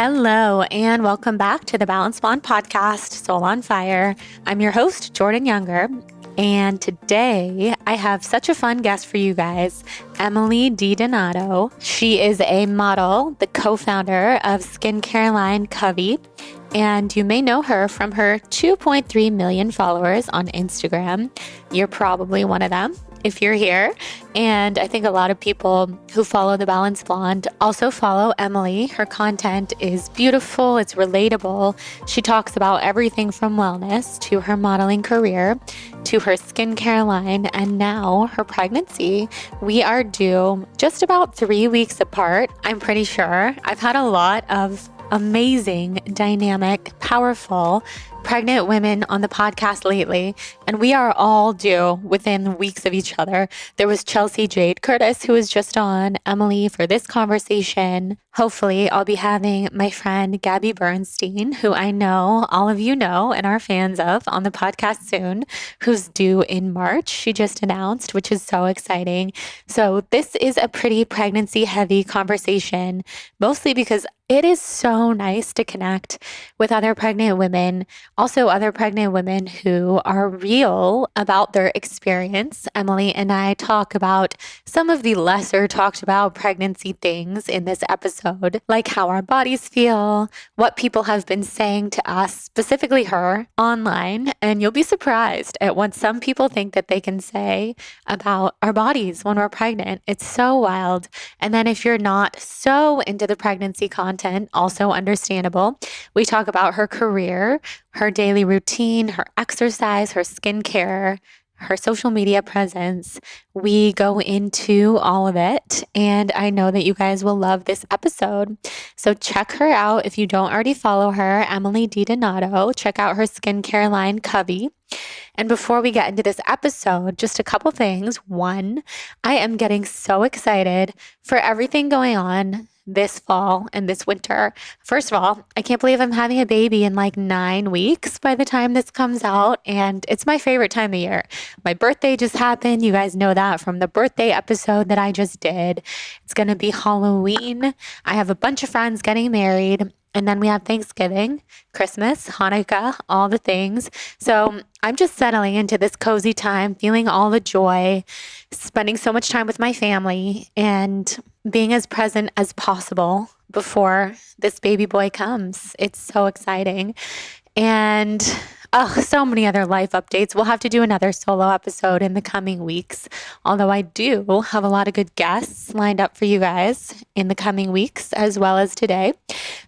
Hello, and welcome back to the Balance Blonde podcast, Soul on Fire. I'm your host, Jordan Younger, and today I have such a fun guest for you guys, Emily DiDonato. She is a model, the co-founder of skincare line Covey, and you may know her from her 2.3 million followers on Instagram. You're probably one of them if you're here. And I think a lot of people who follow the Balance Blonde also follow Emily. Her content is beautiful. It's relatable. She talks about everything from wellness to her modeling career to her skincare line and now her pregnancy. We are due just about 3 weeks apart, I'm pretty sure. I've had a lot of amazing, dynamic, powerful pregnant women on the podcast lately, and we are all due within weeks of each other. There was Chelsea Jade Curtis, who was just on Emily for this conversation. Hopefully, I'll be having my friend Gabby Bernstein, who I know all of you know and are fans of, on the podcast soon, who's due in March. She just announced, which is so exciting. So this is a pretty pregnancy-heavy conversation, mostly because it is so nice to connect with other pregnant women, also other pregnant women who are real about their experience. Emily and I talk about some of the lesser talked about pregnancy things in this episode, like how our bodies feel, what people have been saying to us, specifically her, online, and you'll be surprised at what some people think that they can say about our bodies when we're pregnant. It's so wild. And then if you're not so into the pregnancy content, also understandable. We talk about her career, her daily routine, her exercise, her skincare, her social media presence. We go into all of it, and I know that you guys will love this episode. So check her out if you don't already follow her, Emily DiDonato. Check out her skincare line, Covey. And before we get into this episode, just a couple things. One, I am getting so excited for everything going on this fall and this winter. First of all, I can't believe I'm having a baby in like 9 weeks by the time this comes out, and it's my favorite time of year. My birthday just happened. You guys know that from the birthday episode that I just did. It's going to be Halloween. I have a bunch of friends getting married. And then we have Thanksgiving, Christmas, Hanukkah, all the things. So I'm just settling into this cozy time, feeling all the joy, spending so much time with my family, and being as present as possible before this baby boy comes. It's so exciting. And so many other life updates. We'll have to do another solo episode in the coming weeks, although I do have a lot of good guests lined up for you guys in the coming weeks as well as today.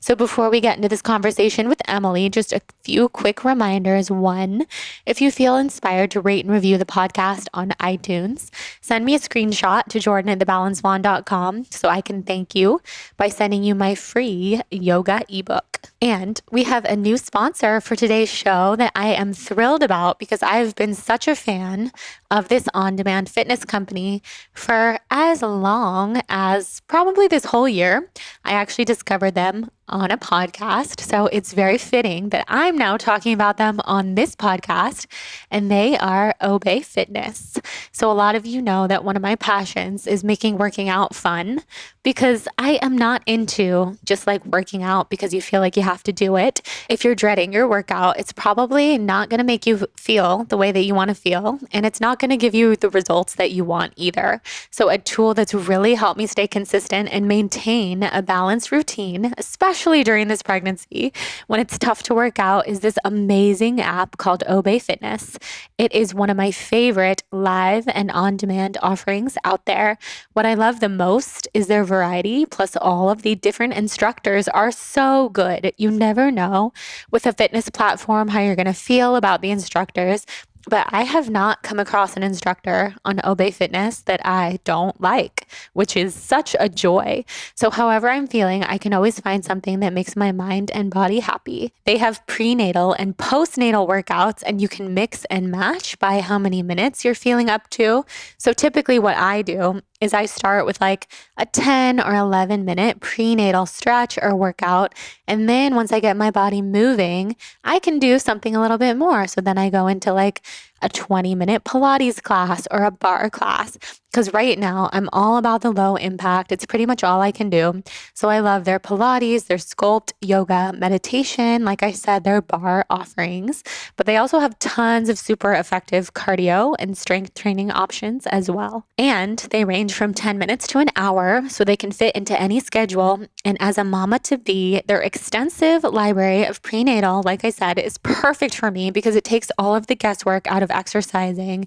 So before we get into this conversation with Emily, just a few quick reminders. One, if you feel inspired to rate and review the podcast on iTunes, send me a screenshot to jordan@thebalancewand.com so I can thank you by sending you my free yoga ebook. And we have a new sponsor for today's show that I am thrilled about because I've been such a fan of this on-demand fitness company for as long as probably this whole year. I actually discovered them on a podcast, so it's very fitting that I'm now talking about them on this podcast, and they are Obey Fitness. So a lot of you know that one of my passions is making working out fun, because I am not into just like working out because you feel like you have to do it. If you're dreading your workout, it's probably not going to make you feel the way that you want to feel, and it's not going to give you the results that you want either. So a tool that's really helped me stay consistent and maintain a balanced routine, especially during this pregnancy when it's tough to work out, is this amazing app called Obey Fitness. It is one of my favorite live and on-demand offerings out there. What I love the most is their variety, plus all of the different instructors are so good. You never know with a fitness platform how you're going to feel about the instructors. But I have not come across an instructor on Obey Fitness that I don't like, which is such a joy. So however I'm feeling, I can always find something that makes my mind and body happy. They have prenatal and postnatal workouts, and you can mix and match by how many minutes you're feeling up to. So typically what I do is I start with like a 10 or 11 minute prenatal stretch or workout. And then once I get my body moving, I can do something a little bit more. So then I go into like a 20-minute Pilates class or a bar class. Because right now I'm all about the low impact. It's pretty much all I can do. So I love their Pilates, their sculpt, yoga, meditation, like I said, their bar offerings. But they also have tons of super effective cardio and strength training options as well. And they range from 10 minutes to an hour, so they can fit into any schedule. And as a mama to be, their extensive library of prenatal, like I said, is perfect for me because it takes all of the guesswork out of exercising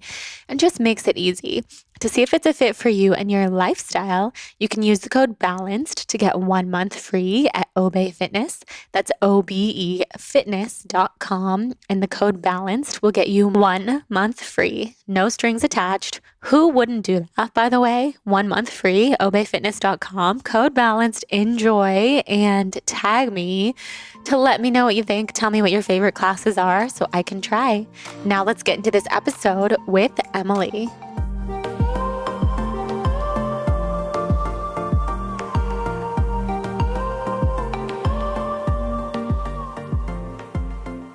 and just makes it easy. To see if it's a fit for you and your lifestyle, you can use the code BALANCED to get 1 month free at Obey Fitness. That's obefitness.com. And the code BALANCED will get you 1 month free. No strings attached. Who wouldn't do that, by the way? 1 month free, obeyfitness.com. Code BALANCED. Enjoy and tag me to let me know what you think. Tell me what your favorite classes are so I can try. Now let's get into this episode with Emily.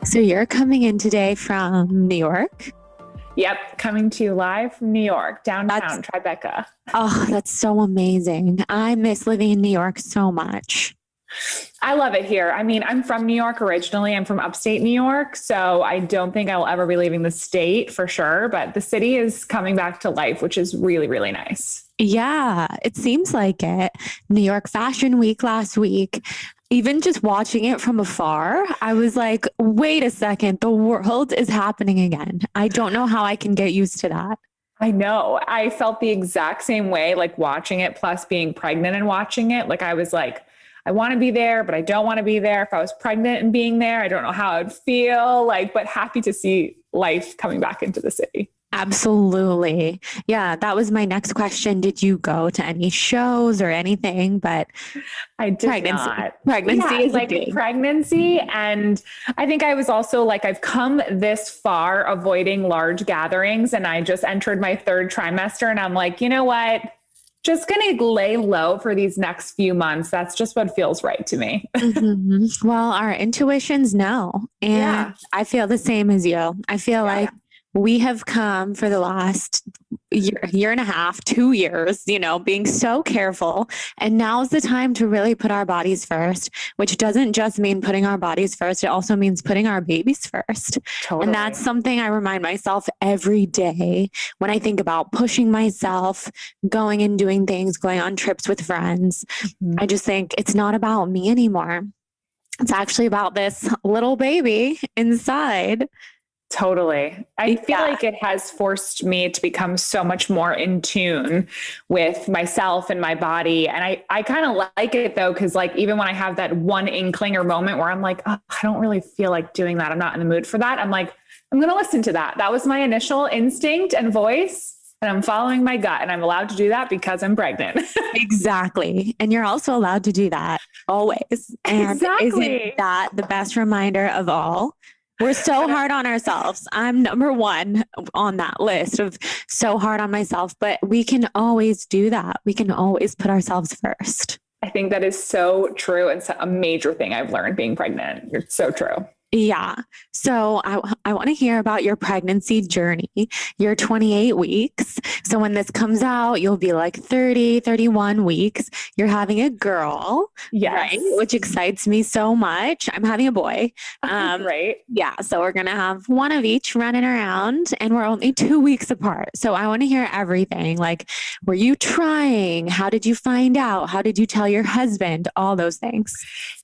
So you're coming in today from New York? Yep, coming to you live from New York, downtown Tribeca. Oh, that's so amazing. I miss living in New York so much. I love it here. I mean, I'm from New York originally. I'm from upstate New York, so I don't think I will ever be leaving the state for sure, but the city is coming back to life, which is really, really nice. Yeah, it seems like it. New York Fashion Week last week. Even just watching it from afar, I was like, wait a second, the world is happening again. I don't know how I can get used to that. I know. I felt the exact same way, like watching it, plus being pregnant and watching it. Like I was like, I want to be there, but I don't want to be there. If I was pregnant and being there, I don't know how I'd feel like, but happy to see life coming back into the city. Absolutely. Yeah, that was my next question. Did you go to any shows or anything? But I did not. Pregnancy is like big. Pregnancy. And I think I was also like, I've come this far avoiding large gatherings, and I just entered my 3rd trimester and I'm like, you know what? Just going to lay low for these next few months. That's just what feels right to me. Mm-hmm. Well, our intuitions know. And I feel the same as you. I feel like we have come for the last year and a half, 2 years, being so careful. And now's the time to really put our bodies first, which doesn't just mean putting our bodies first. It also means putting our babies first. Totally. And that's something I remind myself every day when I think about pushing myself, going and doing things, going on trips with friends. Mm-hmm. I just think it's not about me anymore. It's actually about this little baby inside. Totally. I feel like it has forced me to become so much more in tune with myself and my body. And I kind of like it though, because like even when I have that one inkling or moment where I'm like, oh, I don't really feel like doing that, I'm not in the mood for that, I'm like, I'm going to listen to that. That was my initial instinct and voice, and I'm following my gut, and I'm allowed to do that because I'm pregnant. Exactly. And you're also allowed to do that always. And isn't that the best reminder of all? We're so hard on ourselves. I'm number 1 on that list of so hard on myself, but we can always do that. We can always put ourselves first. I think that is so true. And a major thing I've learned being pregnant. You're so true. Yeah. So I want to hear about your pregnancy journey. You're 28 weeks. So when this comes out, you'll be like 30, 31 weeks. You're having a girl, right? Which excites me so much. I'm having a boy. Right. Yeah. So we're going to have one of each running around, and we're only 2 weeks apart. So I want to hear everything. Like, were you trying? How did you find out? How did you tell your husband? All those things.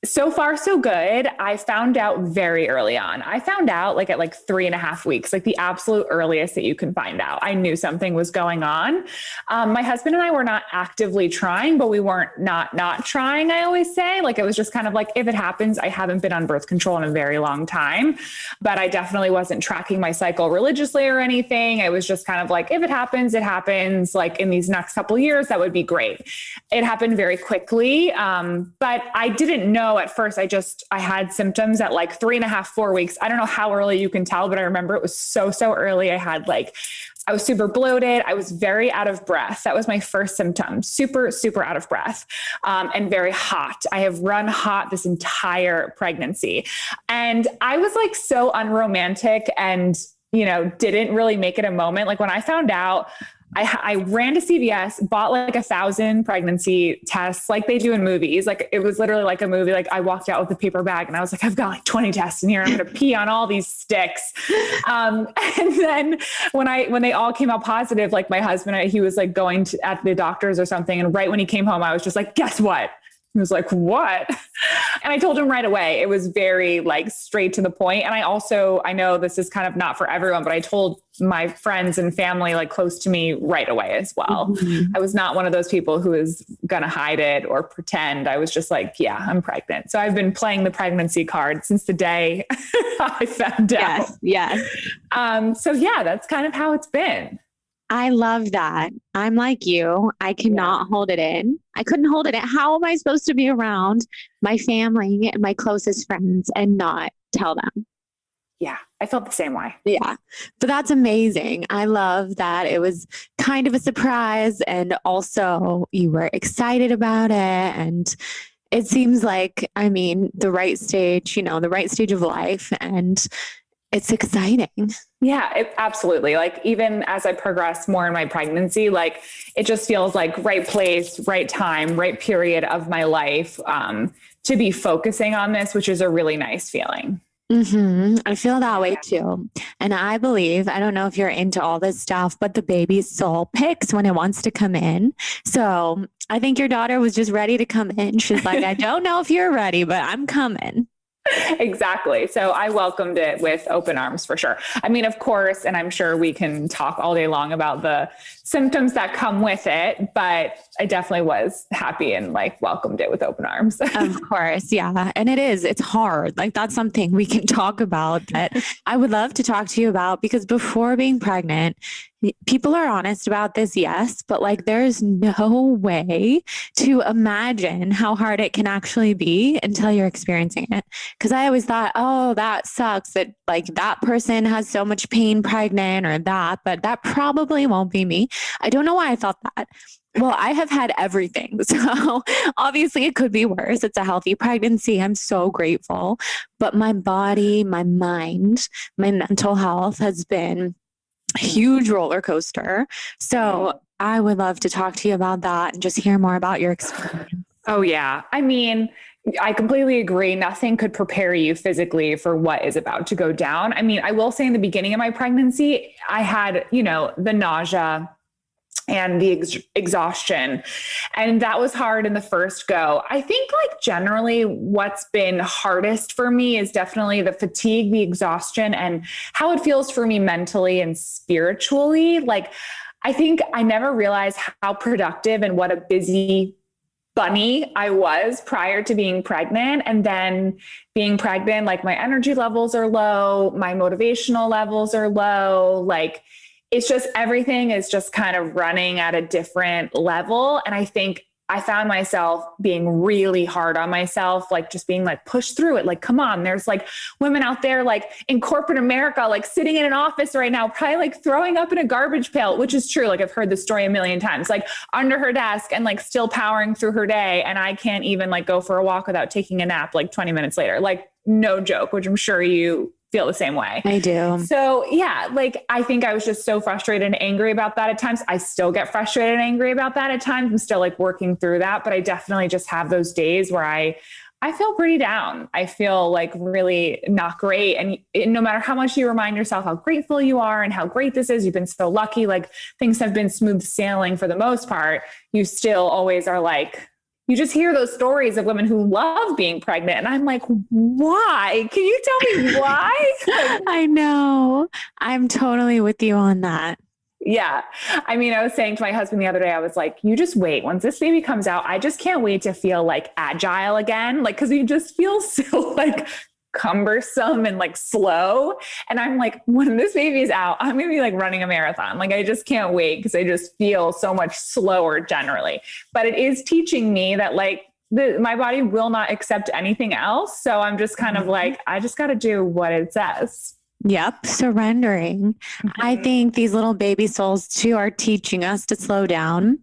So far, so good. I found out very early on. I found out like at like 3.5 weeks, like the absolute earliest that you can find out. I knew something was going on. My husband and I were not actively trying, but we weren't not trying. I always say, like, it was just kind of like, if it happens. I haven't been on birth control in a very long time, but I definitely wasn't tracking my cycle religiously or anything. It was just kind of like, if it happens, it happens. Like in these next couple of years, that would be great. It happened very quickly. But I didn't know at first. I had symptoms at like 3.5, 4 weeks. I don't know how early you can tell, but I remember it was so early. I was super bloated. I was very out of breath. That was my first symptom. Super out of breath, and very hot. I have run hot this entire pregnancy. And I was like so unromantic and didn't really make it a moment. Like when I found out, I ran to CVS, bought like 1,000 pregnancy tests like they do in movies. Like it was literally like a movie. Like I walked out with a paper bag and I was like, I've got like 20 tests in here. I'm going to pee on all these sticks. And then when they all came out positive, like my husband, he was like going at the doctor's or something. And right when he came home, I was just like, guess what? He was like, what? And I told him right away. It was very like straight to the point. And I know this is kind of not for everyone, but I told my friends and family like close to me right away as well. Mm-hmm. I was not one of those people who is going to hide it or pretend. I was just like, yeah, I'm pregnant. So I've been playing the pregnancy card since the day I found out. Yes. So yeah, that's kind of how it's been. I love that. I'm like you. I cannot hold it in. I couldn't hold it in. How am I supposed to be around my family and my closest friends and not tell them? Yeah, I felt the same way. Yeah, but that's amazing. I love that it was kind of a surprise and also you were excited about it. And it seems like, the right stage, the right stage of life, and it's exciting. Yeah, absolutely. Like even as I progress more in my pregnancy, like it just feels like right place, right time, right period of my life to be focusing on this, which is a really nice feeling. Mm-hmm. I feel that way too. And I don't know if you're into all this stuff, but the baby's soul picks when it wants to come in. So I think your daughter was just ready to come in. She's like, I don't know if you're ready, but I'm coming. Exactly. So I welcomed it with open arms for sure. Of course, and I'm sure we can talk all day long about the symptoms that come with it, but I definitely was happy and like welcomed it with open arms. Of course. Yeah. And it's hard. Like that's something we can talk about that I would love to talk to you about, because before being pregnant, people are honest about this, yes, but like there's no way to imagine how hard it can actually be until you're experiencing it. Because I always thought, oh, that sucks that like that person has so much pain pregnant or that, but that probably won't be me. I don't know why I thought that. Well, I have had everything. So obviously it could be worse. It's a healthy pregnancy. I'm so grateful. But my body, my mind, my mental health has been a huge roller coaster. So I would love to talk to you about that and just hear more about your experience. Oh, yeah. I completely agree. Nothing could prepare you physically for what is about to go down. I will say in the beginning of my pregnancy, I had, the nausea and the exhaustion. And that was hard in the first go. I think like generally what's been hardest for me is definitely the fatigue, the exhaustion, and how it feels for me mentally and spiritually. Like, I think I never realized how productive and what a busy bunny I was prior to being pregnant. And then being pregnant, like my energy levels are low, my motivational levels are low, like it's just everything is just kind of running at a different level. And I think I found myself being really hard on myself, like just being like, push through it. Like, come on, there's like women out there, like in corporate America, like sitting in an office right now, probably like throwing up in a garbage pail, which is true. Like I've heard the story a million times, like under her desk and like still powering through her day. And I can't even like go for a walk without taking a nap, like 20 minutes later, like no joke, which I'm sure you feel the same way. I do. So yeah, like I think I was just so frustrated and angry about that at times. I still get frustrated and angry about that at times. I'm still like working through that, but I definitely just have those days where I feel pretty down. I feel like really not great. And no matter how much you remind yourself how grateful you are and how great this is, you've been so lucky, like things have been smooth sailing for the most part, you still always are like, you just hear those stories of women who love being pregnant. And I'm like, why? Can you tell me why? I know. I'm totally with you on that. Yeah. I was saying to my husband the other day, I was like, you just wait. Once this baby comes out, I just can't wait to feel like agile again. Like, cause you just feel so like cumbersome and like slow. And I'm like, when this baby is out, I'm going to be like running a marathon. Like, I just can't wait because I just feel so much slower generally. But it is teaching me that like my body will not accept anything else. So I'm just kind of like, I just got to do what it says. Yep, surrendering. I Mhm. think these little baby souls too are teaching us to slow down.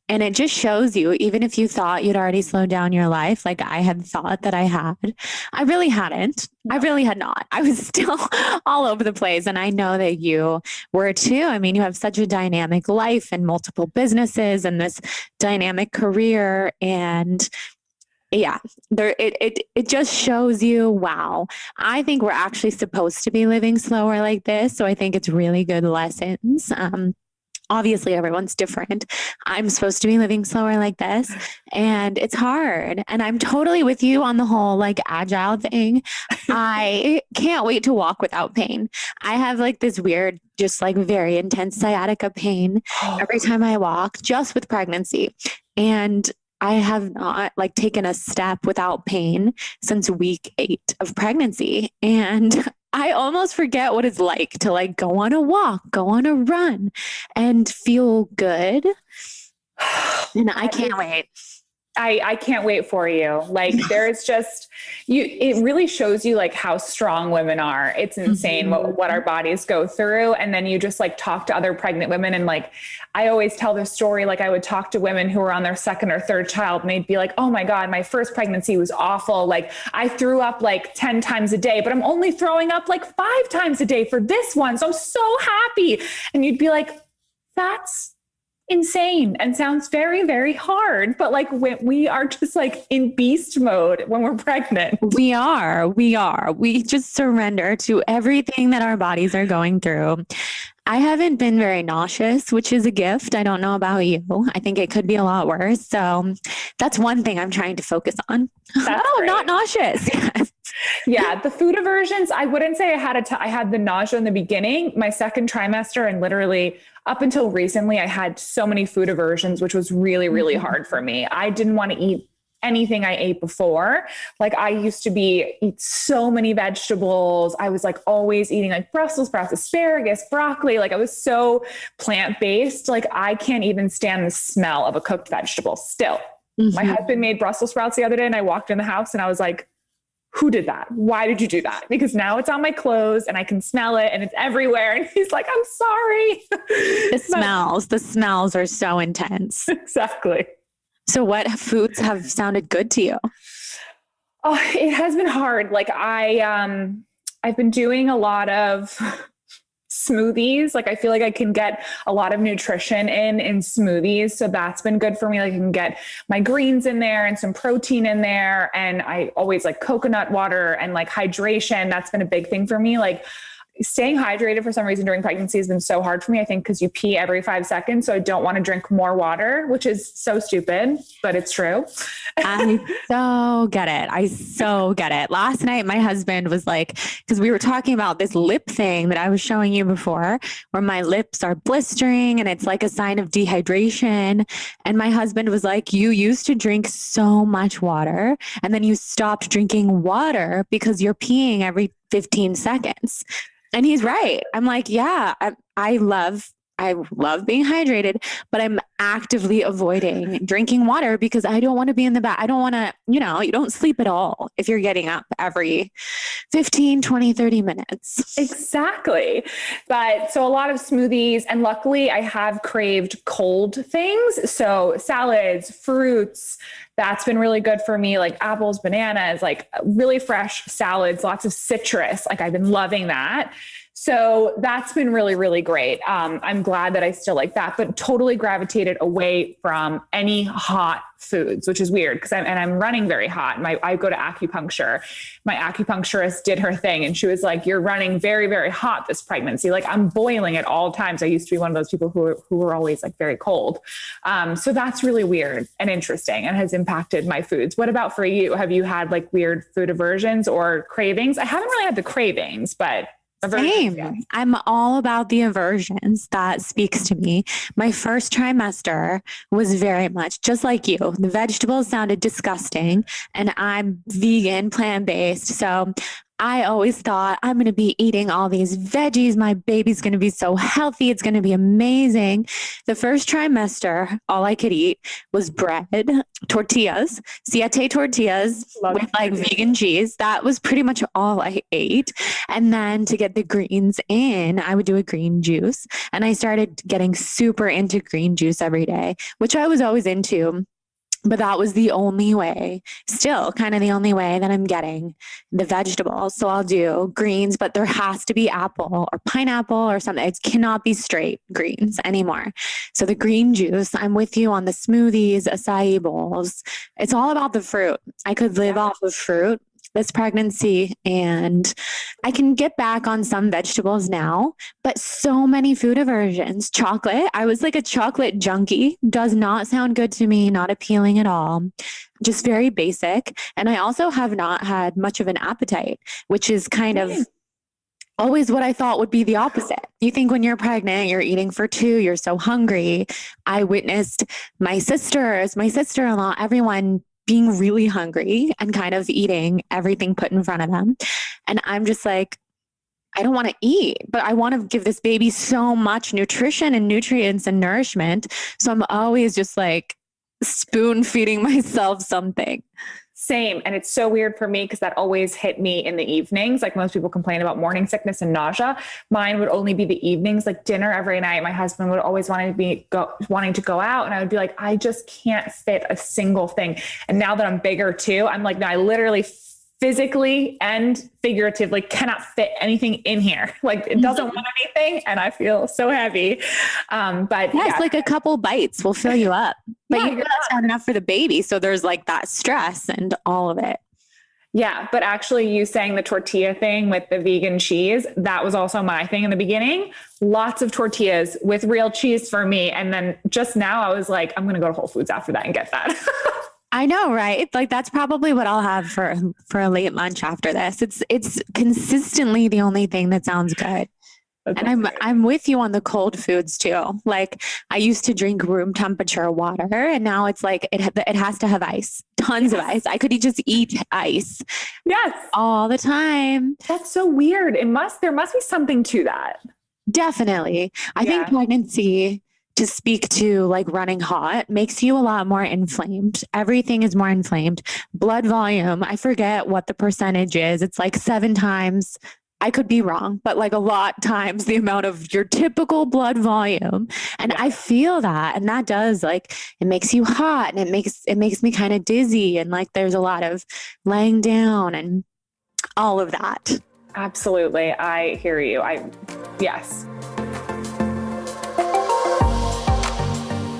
And it just shows you, even if you thought you'd already slowed down your life, like I had thought that I had, I really hadn't. I No. really had not. I was still all over the place. And I know that you were too. I mean, you have such a dynamic life and multiple businesses and this dynamic career. And yeah, it just shows you, wow. I think we're actually supposed to be living slower like this. So I think it's really good lessons. Obviously everyone's different. I'm supposed to be living slower like this, and it's hard. And I'm totally with you on the whole like agile thing. I can't wait to walk without pain. I have like this weird, just like very intense sciatica pain every time I walk, just with pregnancy. And I have not like taken a step without pain since week 8 of pregnancy. And I almost forget what it's like to like go on a walk, go on a run and feel good. And I can't wait. I can't wait for you. Like there's just it really shows you like how strong women are. It's insane what our bodies go through. And then you just like talk to other pregnant women. And like, I always tell this story, like I would talk to women who were on their second or third child and they'd be like, oh my God, my first pregnancy was awful. Like I threw up like 10 times a day, but I'm only throwing up like 5 times a day for this one. So I'm so happy. And you'd be like, that's insane and sounds very, very hard. But like when we are just like in beast mode when we're pregnant. We are. We just surrender to everything that our bodies are going through. I haven't been very nauseous, which is a gift. I don't know about you. I think it could be a lot worse. So that's one thing I'm trying to focus on. I'm not nauseous. Yeah, the food aversions, I wouldn't say I had the nausea in the beginning, my second trimester, and literally up until recently, I had so many food aversions, which was really, really hard for me. I didn't want to eat anything I ate before. Like I used to eat so many vegetables. I was like always eating like Brussels sprouts, asparagus, broccoli. Like I was so plant-based. Like I can't even stand the smell of a cooked vegetable still. My husband made Brussels sprouts the other day and I walked in the house and I was like, who did that? Why did you do that? Because now it's on my clothes and I can smell it and it's everywhere. And he's like, I'm sorry. The smells are so intense. Exactly. So what foods have sounded good to you? Oh, it has been hard. Like I've been doing a lot of smoothies. Like I feel like I can get a lot of nutrition in smoothies. So that's been good for me. Like I can get my greens in there and some protein in there. And I always like coconut water and like hydration. That's been a big thing for me. Like staying hydrated for some reason during pregnancy has been so hard for me, I think, because you pee every 5 seconds. So I don't want to drink more water, which is so stupid, but it's true. I so get it. Last night, my husband was like, because we were talking about this lip thing that I was showing you before, where my lips are blistering and it's like a sign of dehydration. And my husband was like, you used to drink so much water and then you stopped drinking water because you're peeing every 15 seconds. And he's right. I'm like, yeah, I love being hydrated, but I'm actively avoiding drinking water because I don't want to be in the bath. I don't want to, you don't sleep at all if you're getting up every 15, 20, 30 minutes. Exactly. But so a lot of smoothies, and luckily I have craved cold things. So salads, fruits, that's been really good for me. Like apples, bananas, like really fresh salads, lots of citrus. Like I've been loving that. So that's been really, really great. I'm glad that I still like that, but totally gravitated away from any hot foods, which is weird because I'm running very hot. I go to acupuncture. My acupuncturist did her thing and she was like, you're running very, very hot this pregnancy. Like I'm boiling at all times. I used to be one of those people who were always like very cold. So that's really weird and interesting and has impacted my foods. What about for you? Have you had like weird food aversions or cravings? I haven't really had the cravings, but same. Yeah. I'm all about the aversions. That speaks to me. My first trimester was very much just like you. The vegetables sounded disgusting and I'm vegan, plant-based. So I always thought I'm going to be eating all these veggies. My baby's going to be so healthy. It's going to be amazing. The first trimester, all I could eat was bread, tortillas, siete tortillas Love with like it. vegan cheese. That was pretty much all I ate. And then to get the greens in, I would do a green juice. And I started getting super into green juice every day, which I was always into. But that was the only way, still kind of the only way that I'm getting the vegetables. So I'll do greens, but there has to be apple or pineapple or something. It cannot be straight greens anymore. So the green juice, I'm with you on the smoothies, acai bowls. It's all about the fruit. I could live off of fruit this pregnancy, and I can get back on some vegetables now, but so many food aversions. Chocolate, I was like a chocolate junkie. Does not sound good to me, not appealing at all. Just very basic. And I also have not had much of an appetite, which is kind of always what I thought would be the opposite. You think when you're pregnant, you're eating for two, you're so hungry. I witnessed my sisters, my sister in law, everyone being really hungry and kind of eating everything put in front of them. And I'm just like, I don't want to eat, but I want to give this baby so much nutrition and nutrients and nourishment. So I'm always just like spoon feeding myself something. Same. And it's so weird for me because that always hit me in the evenings. Like most people complain about morning sickness and nausea. Mine would only be the evenings, like dinner every night. My husband would always wanting to go out. And I would be like, I just can't fit a single thing. And now that I'm bigger too, I'm like, no, I literally physically and figuratively cannot fit anything in here. Like it doesn't want anything. And I feel so heavy. But yes, yeah, like a couple bites will fill you up, but yeah, you know that's not enough for the baby. So there's like that stress and all of it. Yeah. But actually you saying the tortilla thing with the vegan cheese, that was also my thing in the beginning. Lots of tortillas with real cheese for me. And then just now I was like, I'm going to go to Whole Foods after that and get that. I know, right? Like that's probably what I'll have for a late lunch after this. It's consistently the only thing that sounds good. And I'm with you on the cold foods too. Like I used to drink room temperature water, and now it's like it has to have ice, tons of ice. I could just eat ice, yes, all the time. That's so weird. There must be something to that. Definitely, I think pregnancy, to speak to like running hot, makes you a lot more inflamed. Everything is more inflamed. Blood volume, I forget what the percentage is. It's like 7 times. I could be wrong, but like a lot times the amount of your typical blood volume. And I feel that. And that does like, it makes you hot, and it makes me kind of dizzy. And like, there's a lot of laying down and all of that. Absolutely. I hear you. Yes.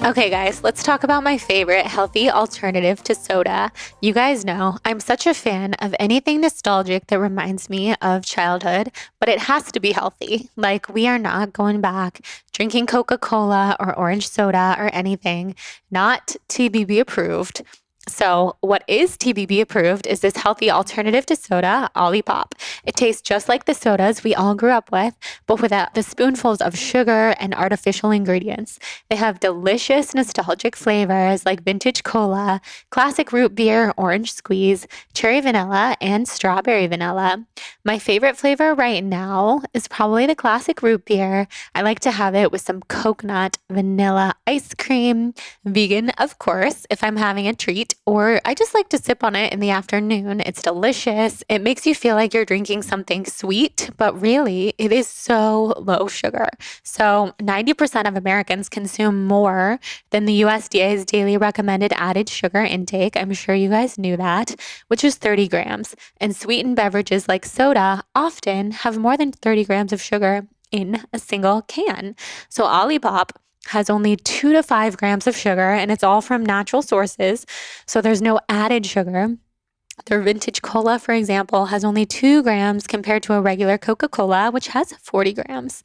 Okay, guys, let's talk about my favorite healthy alternative to soda. You guys know I'm such a fan of anything nostalgic that reminds me of childhood, but it has to be healthy. Like, we are not going back drinking Coca-Cola or orange soda or anything, not TBB approved. So what is TBB approved is this healthy alternative to soda, Olipop. It tastes just like the sodas we all grew up with, but without the spoonfuls of sugar and artificial ingredients. They have delicious, nostalgic flavors like vintage cola, classic root beer, orange squeeze, cherry vanilla, and strawberry vanilla. My favorite flavor right now is probably the classic root beer. I like to have it with some coconut vanilla ice cream, vegan, of course, if I'm having a treat. Or I just like to sip on it in the afternoon. It's delicious. It makes you feel like you're drinking something sweet, but really it is so low sugar. So 90% of Americans consume more than the USDA's daily recommended added sugar intake. I'm sure you guys knew that, which is 30 grams. And sweetened beverages like soda often have more than 30 grams of sugar in a single can. So Olipop has only 2 to 5 grams of sugar, and it's all from natural sources. So there's no added sugar. Their vintage cola, for example, has only 2 grams compared to a regular Coca-Cola, which has 40 grams.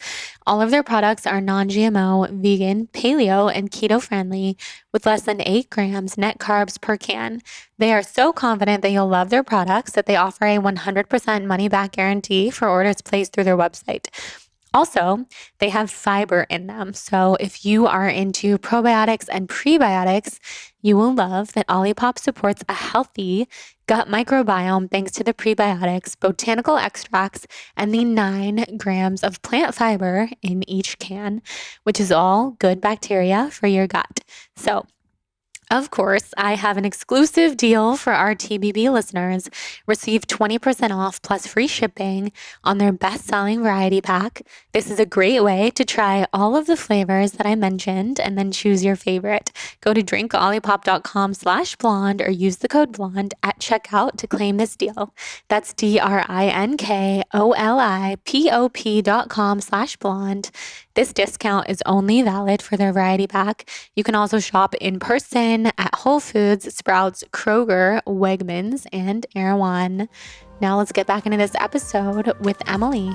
All of their products are non-GMO, vegan, paleo, and keto friendly with less than 8 grams net carbs per can. They are so confident that you'll love their products that they offer a 100% money back guarantee for orders placed through their website. Also, they have fiber in them. So if you are into probiotics and prebiotics, you will love that Olipop supports a healthy gut microbiome thanks to the prebiotics, botanical extracts, and the 9 grams of plant fiber in each can, which is all good bacteria for your gut. So of course, I have an exclusive deal for our TBB listeners. Receive 20% off plus free shipping on their best-selling variety pack. This is a great way to try all of the flavors that I mentioned and then choose your favorite. Go to drinkolipop.com/blonde or use the code blonde at checkout to claim this deal. That's drinkolipop.com/blonde. This discount is only valid for their variety pack. You can also shop in person at Whole Foods, Sprouts, Kroger, Wegmans, and Erewhon. Now let's get back into this episode with Emily.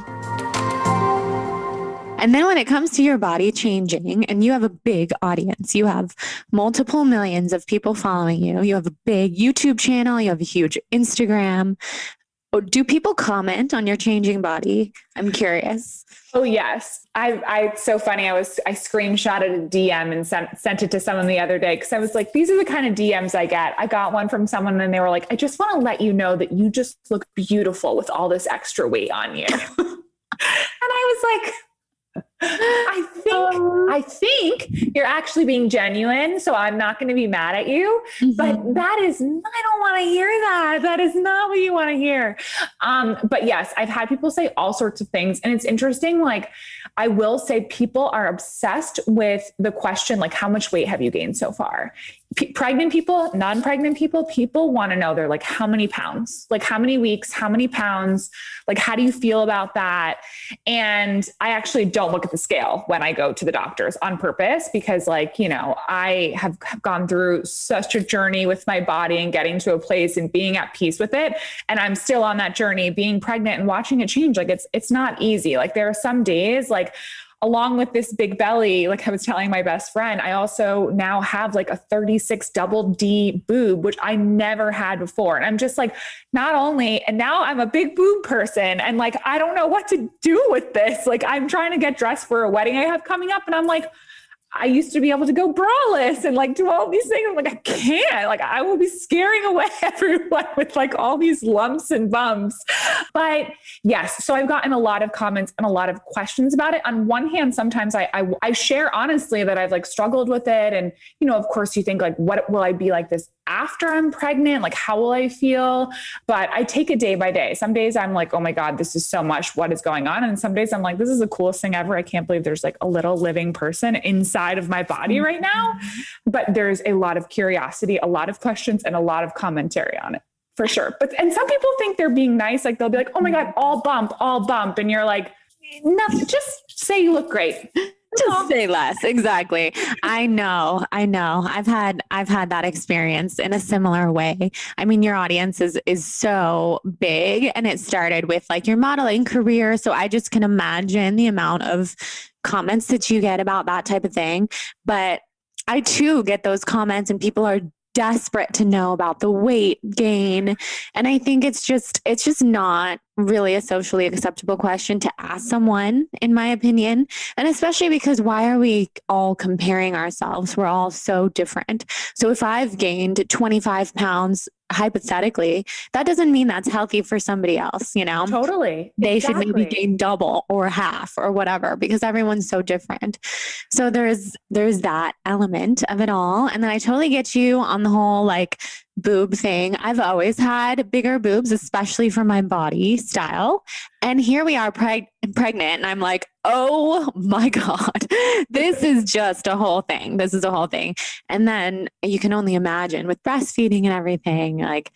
And then when it comes to your body changing, and you have a big audience, you have multiple millions of people following you, you have a big YouTube channel, you have a huge Instagram. Do people comment on your changing body? I'm curious. Oh, yes. It's so funny. I screenshotted a DM and sent it to someone the other day because I was like, these are the kind of DMs I get. I got one from someone and they were like, I just want to let you know that you just look beautiful with all this extra weight on you. And I was like, I think you're actually being genuine, so I'm not going to be mad at you. Mm-hmm. But I don't want to hear that. That is not what you want to hear. But yes, I've had people say all sorts of things. And it's interesting. Like, I will say people are obsessed with the question, like, how much weight have you gained so far? Pregnant people, non-pregnant people want to know, they're like, how many pounds, like how many weeks, how many pounds, like, how do you feel about that? And I actually don't look at the scale when I go to the doctors on purpose, because like, you know, I have gone through such a journey with my body and getting to a place and being at peace with it. And I'm still on that journey, being pregnant and watching it change. Like it's not easy. Like there are some days, like, along with this big belly, like I was telling my best friend, I also now have like a 36 double D boob, which I never had before. And I'm just like, not only, and now I'm a big boob person and like, I don't know what to do with this. Like I'm trying to get dressed for a wedding I have coming up. And I'm like, I used to be able to go braless and like do all these things. I'm like, I can't, like, I will be scaring away everyone with like all these lumps and bumps. But yes, so I've gotten a lot of comments and a lot of questions about it. On one hand, sometimes I share honestly that I've like struggled with it. And, you know, of course you think like, what will I be like this after I'm pregnant? Like, how will I feel? But I take it day by day. Some days I'm like, oh my God, this is so much. What is going on? And some days I'm like, this is the coolest thing ever. I can't believe there's like a little living person inside of my body right now. But there's a lot of curiosity, a lot of questions, and a lot of commentary on it for sure. And some people think they're being nice. Like they'll be like, oh my God, all bump. And you're like, no, just say you look great. Just say less. Exactly. I know. I've had that experience in a similar way. I mean, your audience is so big, and it started with like your modeling career. So I just can imagine the amount of comments that you get about that type of thing. But I too get those comments, and people are desperate to know about the weight gain. And I think it's just not really a socially acceptable question to ask someone, in my opinion. And especially because why are we all comparing ourselves? We're all so different. So if I've gained 25 pounds, hypothetically, that doesn't mean that's healthy for somebody else, you know? Totally. They should maybe gain double or half or whatever, because everyone's so different. So there's that element of it all. And then I totally get you on the whole like boob thing. I've always had bigger boobs, especially for my body style. And here we are pregnant, and I'm like, oh my God, this is just a whole thing. This is a whole thing. And then you can only imagine with breastfeeding and everything, like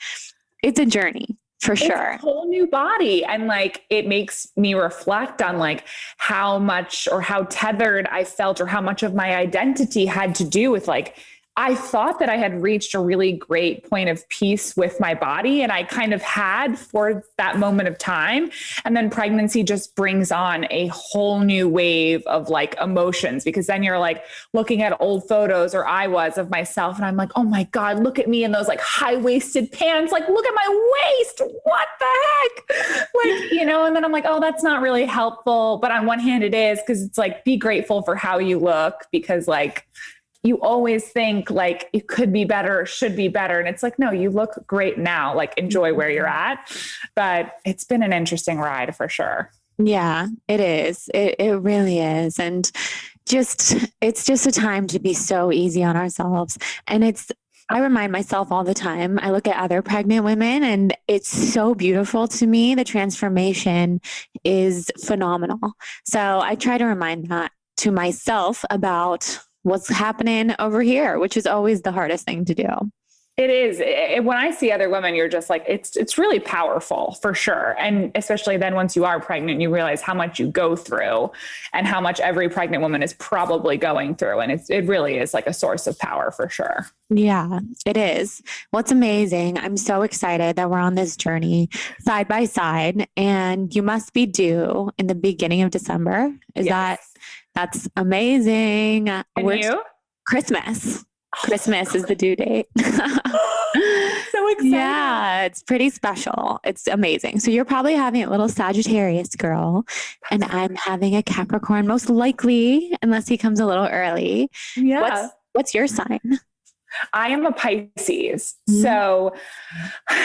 it's a journey for sure. It's a whole new body. And like, it makes me reflect on like how much or how tethered I felt, or how much of my identity had to do with like, I thought that I had reached a really great point of peace with my body, and I kind of had for that moment of time. And then pregnancy just brings on a whole new wave of like emotions, because then you're like looking at old photos, or I was, of myself, and I'm like, oh my God, look at me in those like high-waisted pants. Like, look at my waist. What the heck? Like, and then I'm like, oh, that's not really helpful. But on one hand it is, because it's like, be grateful for how you look, because like, you always think like it could be better or should be better. And it's like, no, you look great now, like enjoy where you're at. But it's been an interesting ride for sure. Yeah, it is. It really is. And it's just a time to be so easy on ourselves. And I remind myself all the time, I look at other pregnant women and it's so beautiful to me. The transformation is phenomenal. So I try to remind that to myself about what's happening over here, which is always the hardest thing to do. It is. When I see other women, you're just like, it's really powerful for sure. And especially then once you are pregnant, you realize how much you go through and how much every pregnant woman is probably going through. And it really is like a source of power for sure. Yeah, it is. What's amazing. I'm so excited that we're on this journey side by side, and you must be due in the beginning of December. That's amazing. And you? Christmas. Christmas is the due date. So excited. Yeah, it's pretty special. It's amazing. So you're probably having a little Sagittarius girl, and I'm having a Capricorn, most likely, unless he comes a little early. Yeah. What's your sign? I am a Pisces. So,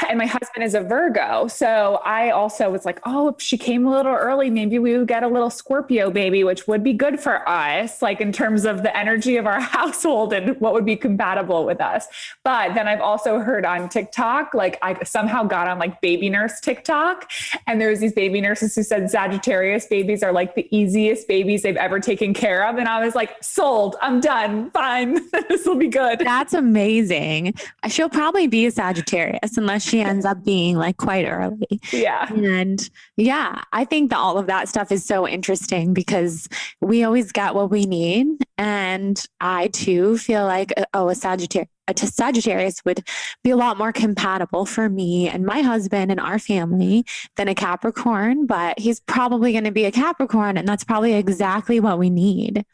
and my husband is a Virgo. So I also was like, oh, if she came a little early, maybe we would get a little Scorpio baby, which would be good for us, like in terms of the energy of our household and what would be compatible with us. But then I've also heard on TikTok, like I somehow got on like baby nurse TikTok, and there was these baby nurses who said Sagittarius babies are like the easiest babies they've ever taken care of. And I was like, sold, I'm done. Fine. This will be good. That's amazing. She'll probably be a Sagittarius unless she ends up being like quite early. Yeah. And yeah, I think that all of that stuff is so interesting because we always get what we need. And I too feel like, a Sagittarius would be a lot more compatible for me and my husband and our family than a Capricorn, but he's probably going to be a Capricorn, and that's probably exactly what we need.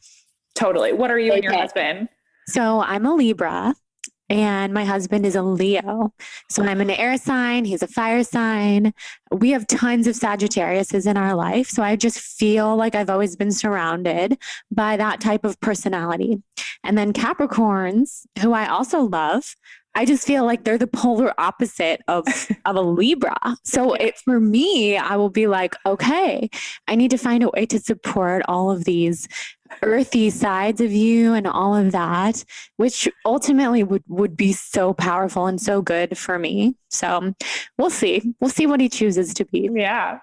Totally. What are you and your husband? So I'm a Libra and my husband is a Leo. So I'm an air sign. He's a fire sign. We have tons of Sagittariuses in our life. So I just feel like I've always been surrounded by that type of personality. And then Capricorns, who I also love, I just feel like they're the polar opposite of a Libra. So for me, I will be like, okay, I need to find a way to support all of these earthy sides of you and all of that, which ultimately would be so powerful and so good for me. So we'll see. We'll see what he chooses to be. Yeah.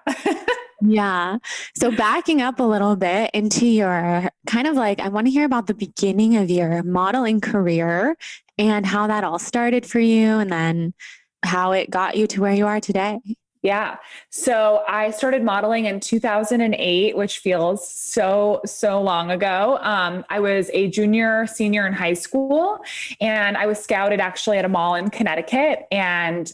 Yeah. So backing up a little bit into your kind of like, I want to hear about the beginning of your modeling career and how that all started for you, and then how it got you to where you are today. Yeah. So I started modeling in 2008, which feels so long ago. I was a senior in high school, and I was scouted actually at a mall in Connecticut. And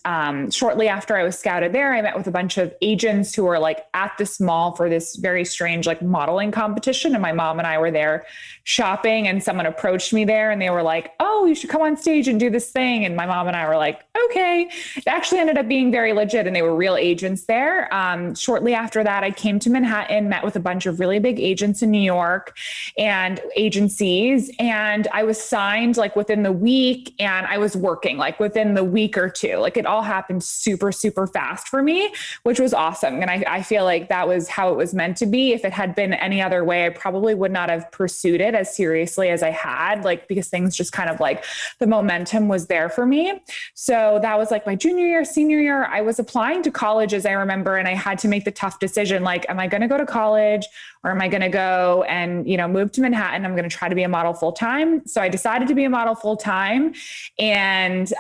shortly after I was scouted there, I met with a bunch of agents who were like at this mall for this very strange like modeling competition. And my mom and I were there shopping, and someone approached me there and they were like, oh, you should come on stage and do this thing. And my mom and I were like, okay. It actually ended up being very legit, and they were real agents there. Shortly after that, I came to Manhattan, met with a bunch of really big agents in New York and agencies. And I was signed like within the week, and I was working like within the week or two. Like it all happened super fast for me, which was awesome. And I feel like that was how it was meant to be. If it had been any other way, I probably would not have pursued it as seriously as I had, like, because things just kind of like the momentum was there for me. So that was like my junior year, senior year. I was applying to colleges, I remember, and I had to make the tough decision. Like, am I going to go to college, or am I going to go and, move to Manhattan? I'm going to try to be a model full time. So I decided to be a model full time. And,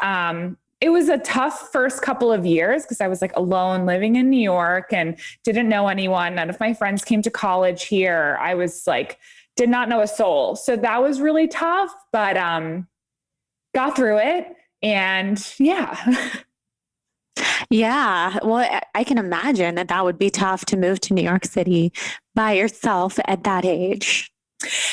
it was a tough first couple of years because I was like alone living in New York and didn't know anyone. None of my friends came to college here. I was like, did not know a soul. So that was really tough. But, got through it. And yeah. Yeah. Well, I can imagine that that would be tough to move to New York City by yourself at that age.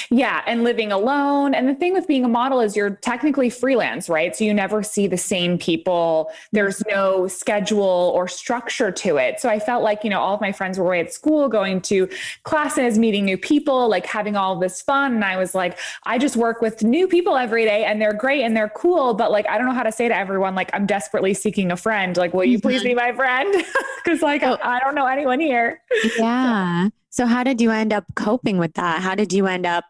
Yeah. And living alone. And the thing with being a model is you're technically freelance, right? So you never see the same people. There's no schedule or structure to it. So I felt like, all of my friends were away at school, going to classes, meeting new people, like having all this fun. And I was like, I just work with new people every day and they're great and they're cool. But like, I don't know how to say to everyone, like, I'm desperately seeking a friend. Like, will you please be my friend? Because like, I don't know anyone here. Yeah. So how did you end up coping with that? How did you end up,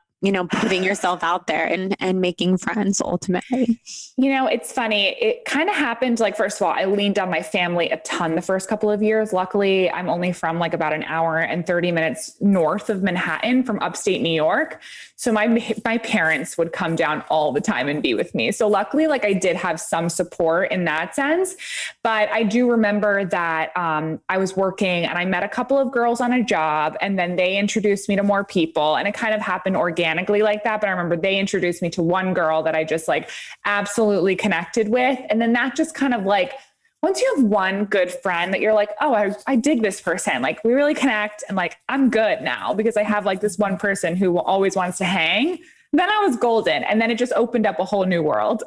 putting yourself out there and making friends ultimately? It's funny. It kind of happened like, first of all, I leaned on my family a ton the first couple of years. Luckily, I'm only from like about an hour and 30 minutes north of Manhattan from upstate New York. So my parents would come down all the time and be with me. So luckily, like I did have some support in that sense. But I do remember that I was working and I met a couple of girls on a job and then they introduced me to more people and it kind of happened organically like that. But I remember they introduced me to one girl that I just like absolutely connected with. And then that just kind of like, once you have one good friend that you're like, oh, I dig this person. Like we really connect and like, I'm good now because I have like this one person who always wants to hang. Then I was golden. And then it just opened up a whole new world.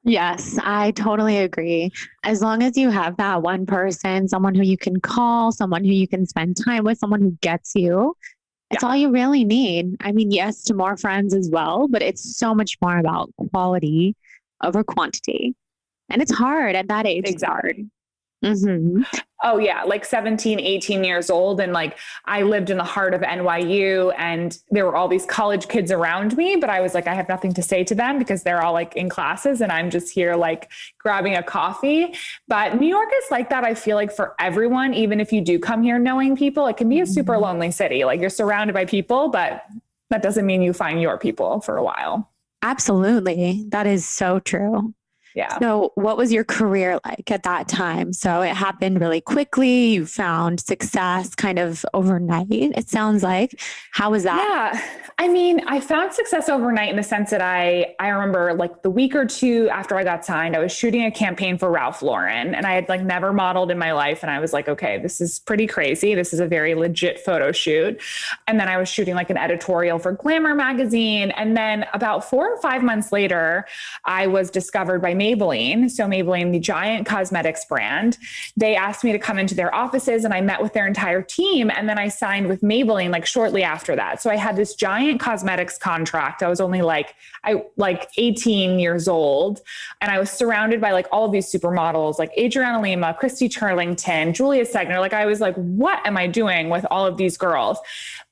Yes, I totally agree. As long as you have that one person, someone who you can call, someone who you can spend time with, someone who gets you, it's all you really need. I mean, yes, to more friends as well, but it's so much more about quality over quantity. And it's hard at that age. Exactly. It's hard. Mm-hmm. Oh yeah. Like 17, 18 years old. And like, I lived in the heart of NYU and there were all these college kids around me, but I was like, I have nothing to say to them because they're all like in classes and I'm just here like grabbing a coffee. But New York is like that. I feel like for everyone, even if you do come here knowing people, it can be a super lonely city. Like you're surrounded by people, but that doesn't mean you find your people for a while. Absolutely. That is so true. Yeah. So what was your career like at that time? So it happened really quickly. You found success kind of overnight, it sounds like. How was that? Yeah. I mean, I found success overnight in the sense that I remember like the week or two after I got signed, I was shooting a campaign for Ralph Lauren and I had like never modeled in my life. And I was like, okay, this is pretty crazy. This is a very legit photo shoot. And then I was shooting like an editorial for Glamour magazine. And then about 4 or 5 months later, I was discovered by Maybelline. So Maybelline, the giant cosmetics brand, they asked me to come into their offices and I met with their entire team. And then I signed with Maybelline like shortly after that. So I had this giant cosmetics contract. I was only like 18 years old. And I was surrounded by like all of these supermodels, like Adriana Lima, Christy Turlington, Julia Segner. Like I was like, what am I doing with all of these girls?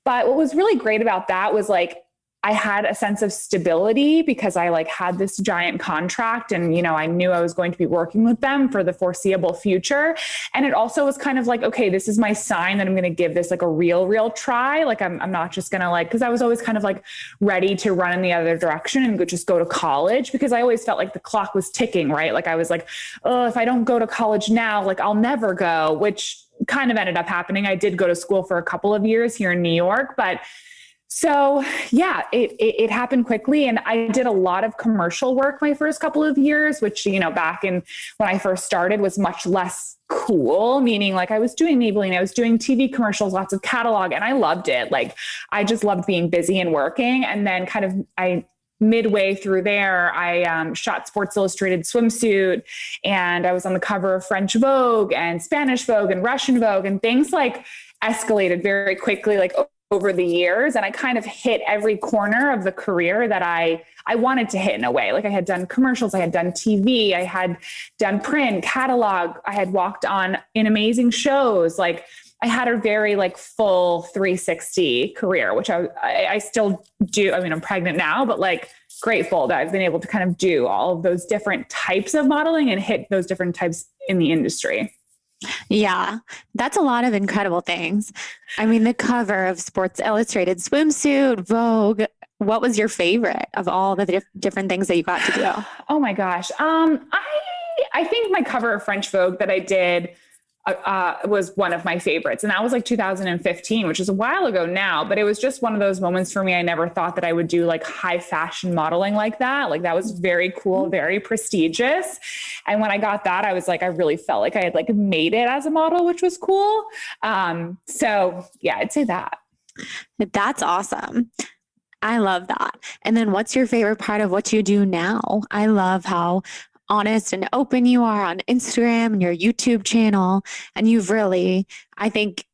But what was really great about that was like, I had a sense of stability because I like had this giant contract and, I knew I was going to be working with them for the foreseeable future. And it also was kind of like, okay, this is my sign that I'm going to give this like a real try. Like I'm not just going to like, cause I was always kind of like ready to run in the other direction and just go to college because I always felt like the clock was ticking, right? Like I was like, oh, if I don't go to college now, like I'll never go, which kind of ended up happening. I did go to school for a couple of years here in New York, but so yeah, it happened quickly. And I did a lot of commercial work my first couple of years, which, back in when I first started was much less cool, meaning like I was doing Maybelline, I was doing TV commercials, lots of catalog, and I loved it. Like I just loved being busy and working. And then midway through there, I shot Sports Illustrated swimsuit and I was on the cover of French Vogue and Spanish Vogue and Russian Vogue, and things like escalated very quickly, like over the years. And I kind of hit every corner of the career that I wanted to hit in a way. Like I had done commercials, I had done TV, I had done print, catalog, I had walked on in amazing shows. Like I had a very like full 360 career, which I still do. I mean, I'm pregnant now, but like grateful that I've been able to kind of do all of those different types of modeling and hit those different types in the industry. Yeah, that's a lot of incredible things. I mean, the cover of Sports Illustrated swimsuit, Vogue. What was your favorite of all the different things that you got to do? Oh my gosh. I think my cover of French Vogue that I did was one of my favorites. And that was like 2015, which is a while ago now, but it was just one of those moments for me. I never thought that I would do like high fashion modeling like that. Like that was very cool, very prestigious. And when I got that, I was like, I really felt like I had like made it as a model, which was cool. So yeah, I'd say that. That's awesome. I love that. And then what's your favorite part of what you do now? I love how honest and open you are on Instagram and your YouTube channel. And you've really, I think,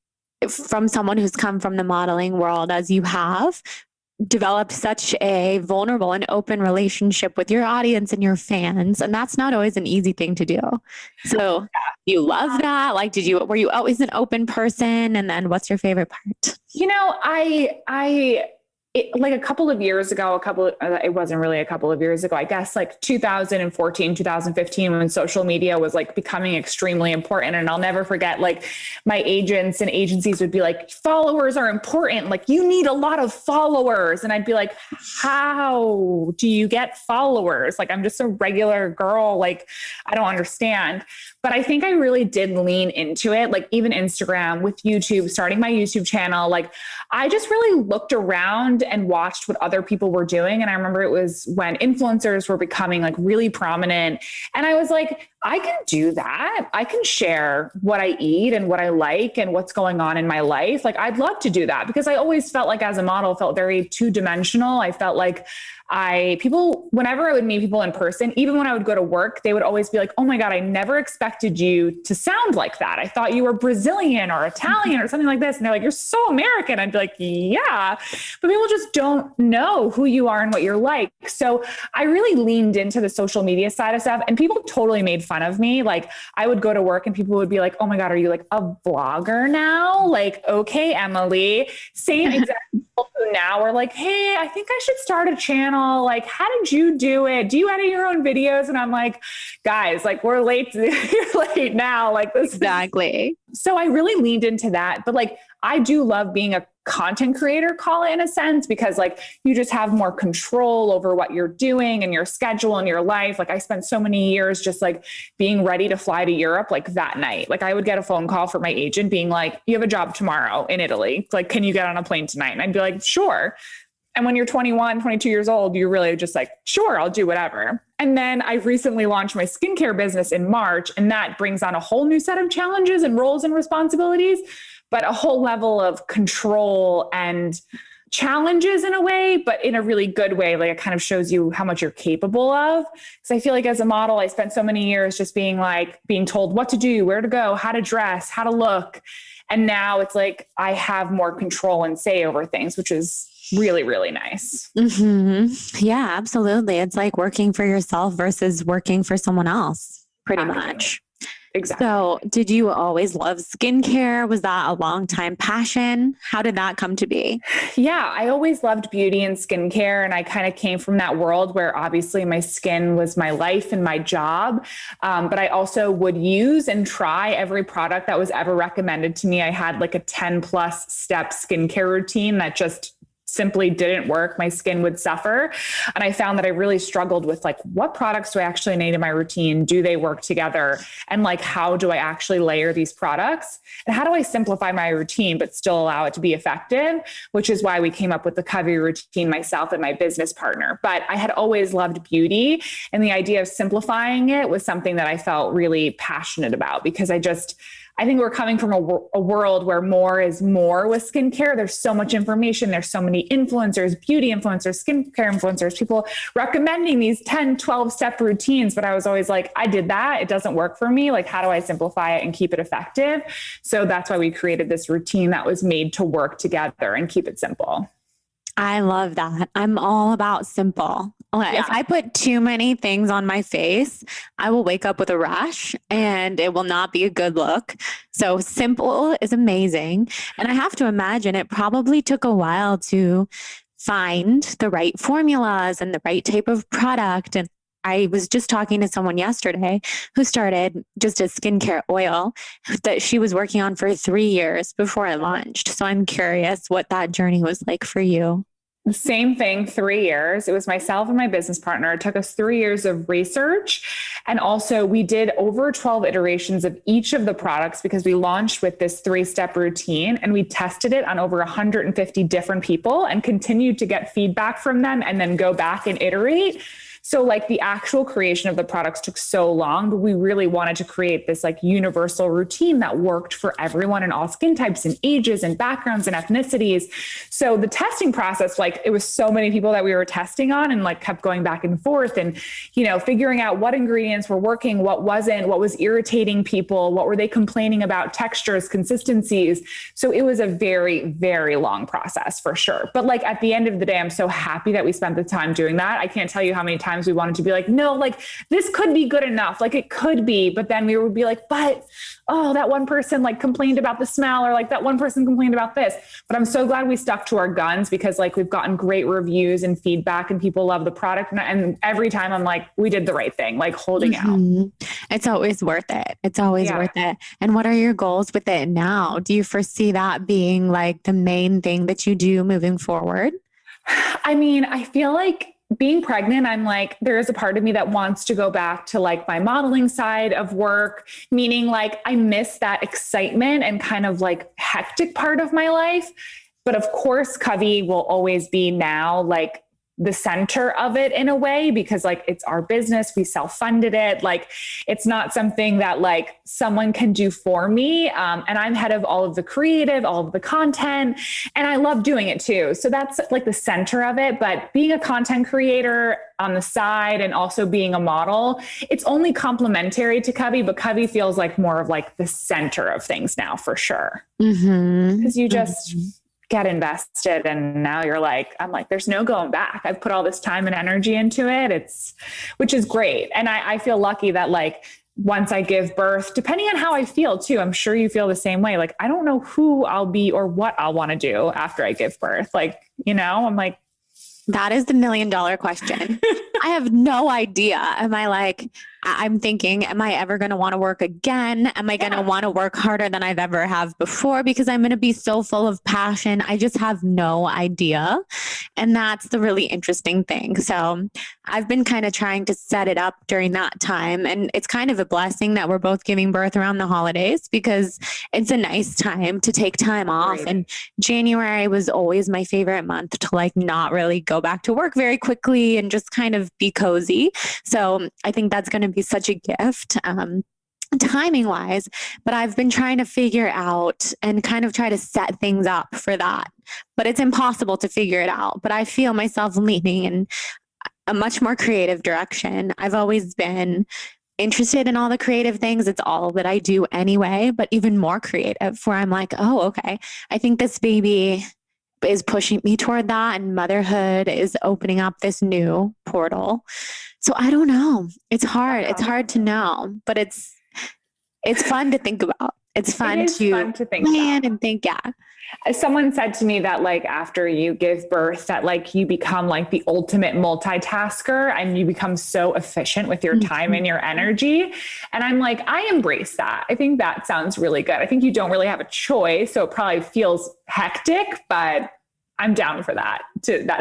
from someone who's come from the modeling world as you have, developed such a vulnerable and open relationship with your audience and your fans. And that's not always an easy thing to do. So you love that? Like, were you always an open person? And then what's your favorite part? You know, like a couple of years ago, it wasn't really a couple of years ago, I guess like 2014, 2015, when social media was like becoming extremely important. And I'll never forget, like my agents and agencies would be like, followers are important. Like you need a lot of followers. And I'd be like, how do you get followers? Like, I'm just a regular girl. Like, I don't understand. But I think I really did lean into it. Like even Instagram, with YouTube, starting my YouTube channel, like I just really looked around and watched what other people were doing. And I remember it was when influencers were becoming like really prominent. And I was like, I can do that. I can share what I eat and what I like and what's going on in my life. Like I'd love to do that, because I always felt like as a model, felt very two-dimensional. I felt like whenever I would meet people in person, even when I would go to work, they would always be like, oh my God, I never expected you to sound like that. I thought you were Brazilian or Italian or something like this. And they're like, you're so American. I'd be like, yeah, but people just don't know who you are and what you're like. So I really leaned into the social media side of stuff, and people totally made fun of me. Like I would go to work and people would be like, oh my God, are you like a vlogger now? Like, okay, Emily, same exact people who now are like, hey, I think I should start a channel. Like, how did you do it? Do you edit your own videos? And I'm like, guys, like we're late. You're late now. Like this. Exactly. So I really leaned into that. But like, I do love being a content creator, call it, in a sense, because like you just have more control over what you're doing and your schedule and your life. Like I spent so many years just like being ready to fly to Europe like that night. Like I would get a phone call from my agent being like, you have a job tomorrow in Italy. Like, can you get on a plane tonight? And I'd be like, sure. And when you're 21, 22 years old, you're really just like, sure, I'll do whatever. And then I recently launched my skincare business in March, and that brings on a whole new set of challenges and roles and responsibilities, but a whole level of control and challenges in a way, but in a really good way. Like it kind of shows you how much you're capable of. Because I feel like as a model, I spent so many years just being told what to do, where to go, how to dress, how to look. And now it's like I have more control and say over things, which is really, really nice. Mm-hmm. Yeah, absolutely. It's like working for yourself versus working for someone else, pretty much. Exactly. So did you always love skincare? Was that a long time passion? How did that come to be? Yeah, I always loved beauty and skincare. And I kind of came from that world where obviously my skin was my life and my job. But I also would use and try every product that was ever recommended to me. I had like a 10 plus step skincare routine that just simply didn't work. My skin would suffer. And I found that I really struggled with like, what products do I actually need in my routine? Do they work together? And like, how do I actually layer these products? And how do I simplify my routine, but still allow it to be effective? Which is why we came up with the Covey routine, myself and my business partner. But I had always loved beauty, and the idea of simplifying it was something that I felt really passionate about, because I think we're coming from a world where more is more with skincare. There's so much information. There's so many influencers, beauty influencers, skincare influencers, people recommending these 10, 12 step routines. But I was always like, I did that. It doesn't work for me. Like, how do I simplify it and keep it effective? So that's why we created this routine that was made to work together and keep it simple. I love that. I'm all about simple. Yeah. If I put too many things on my face, I will wake up with a rash and it will not be a good look. So simple is amazing. And I have to imagine it probably took a while to find the right formulas and the right type of product. And I was just talking to someone yesterday who started just a skincare oil that she was working on for 3 years before it launched. So I'm curious what that journey was like for you. The same thing, 3 years. It was myself and my business partner. It took us 3 years of research. And also we did over 12 iterations of each of the products because we launched with this 3-step routine and we tested it on over 150 different people and continued to get feedback from them and then go back and iterate. So like the actual creation of the products took so long, but we really wanted to create this like universal routine that worked for everyone in all skin types and ages and backgrounds and ethnicities. So the testing process, like it was so many people that we were testing on and like kept going back and forth and, figuring out what ingredients were working, what wasn't, what was irritating people, what were they complaining about, textures, consistencies. So it was a very, very long process for sure. But like at the end of the day, I'm so happy that we spent the time doing that. I can't tell you how many times we wanted to be like, no, like this could be good enough. Like it could be, but then we would be like, but, oh, that one person like complained about the smell or like that one person complained about this. But I'm so glad we stuck to our guns because like we've gotten great reviews and feedback and people love the product. And every time I'm like, we did the right thing, like holding out. It's always worth it. It's always worth it. And what are your goals with it now? Do you foresee that being like the main thing that you do moving forward? I mean, I feel like being pregnant, I'm like, there is a part of me that wants to go back to like my modeling side of work, meaning like I miss that excitement and kind of like hectic part of my life. But of course, Covey will always be now like the center of it in a way, because like it's our business, we self-funded it. Like it's not something that like someone can do for me. And I'm head of all of the creative, all of the content, and I love doing it too. So that's like the center of it. But being a content creator on the side and also being a model, it's only complementary to Covey, but Covey feels like more of like the center of things now for sure. Because you just get invested and now you're like, I'm like, there's no going back. I've put all this time and energy into it. Which is great. And I feel lucky that like, once I give birth, depending on how I feel too, I'm sure you feel the same way. Like, I don't know who I'll be or what I'll want to do after I give birth. Like, I'm like, that is the $1 million question. I have no idea. I'm thinking, am I ever going to want to work again? Am I going to want to work harder than I've ever have before? Because I'm going to be so full of passion. I just have no idea. And that's the really interesting thing. So I've been kind of trying to set it up during that time. And it's kind of a blessing that we're both giving birth around the holidays because it's a nice time to take time off. Right. And January was always my favorite month to like not really go back to work very quickly and just kind of be cozy. So I think that's going to be such a gift. Timing wise, but I've been trying to figure out and kind of try to set things up for that, but it's impossible to figure it out. But I feel myself leaning in a much more creative direction. I've always been interested in all the creative things. It's all that I do anyway, but even more creative where I'm like, oh, okay, I think this baby is pushing me toward that, and motherhood is opening up this new portal. So I don't know. It's hard. It's hard to know, but it's fun to think about. It's fun to think plan about. And think, yeah. Someone said to me that like after you give birth that like you become like the ultimate multitasker and you become so efficient with your time and your energy. And I'm like, I embrace that. I think that sounds really good. I think you don't really have a choice. So it probably feels hectic, but I'm down for that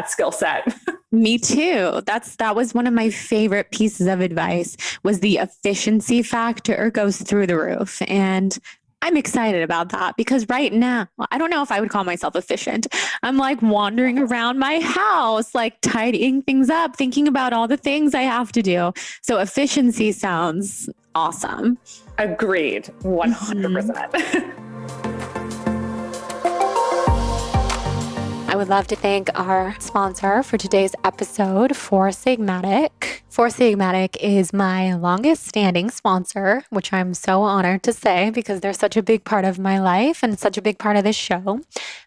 skill set. Me too. That was one of my favorite pieces of advice was the efficiency factor goes through the roof. And I'm excited about that because right now, I don't know if I would call myself efficient. I'm like wandering around my house, like tidying things up, thinking about all the things I have to do. So efficiency sounds awesome. Agreed. 100%. I would love to thank our sponsor for today's episode, Four Sigmatic. Four Sigmatic is my longest standing sponsor, which I'm so honored to say because they're such a big part of my life and such a big part of this show.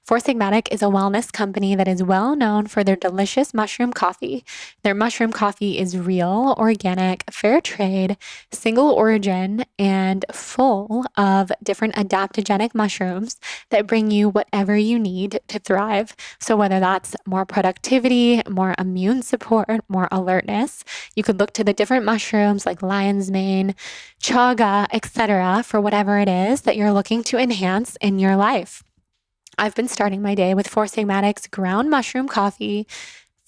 Four Sigmatic is a wellness company that is well known for their delicious mushroom coffee. Their mushroom coffee is real, organic, fair trade, single origin, and full of different adaptogenic mushrooms that bring you whatever you need to thrive. So whether that's more productivity, more immune support, more alertness, you could look to the different mushrooms like lion's mane, chaga, etc. for whatever it is that you're looking to enhance in your life. I've been starting my day with Four Sigmatic's ground mushroom coffee,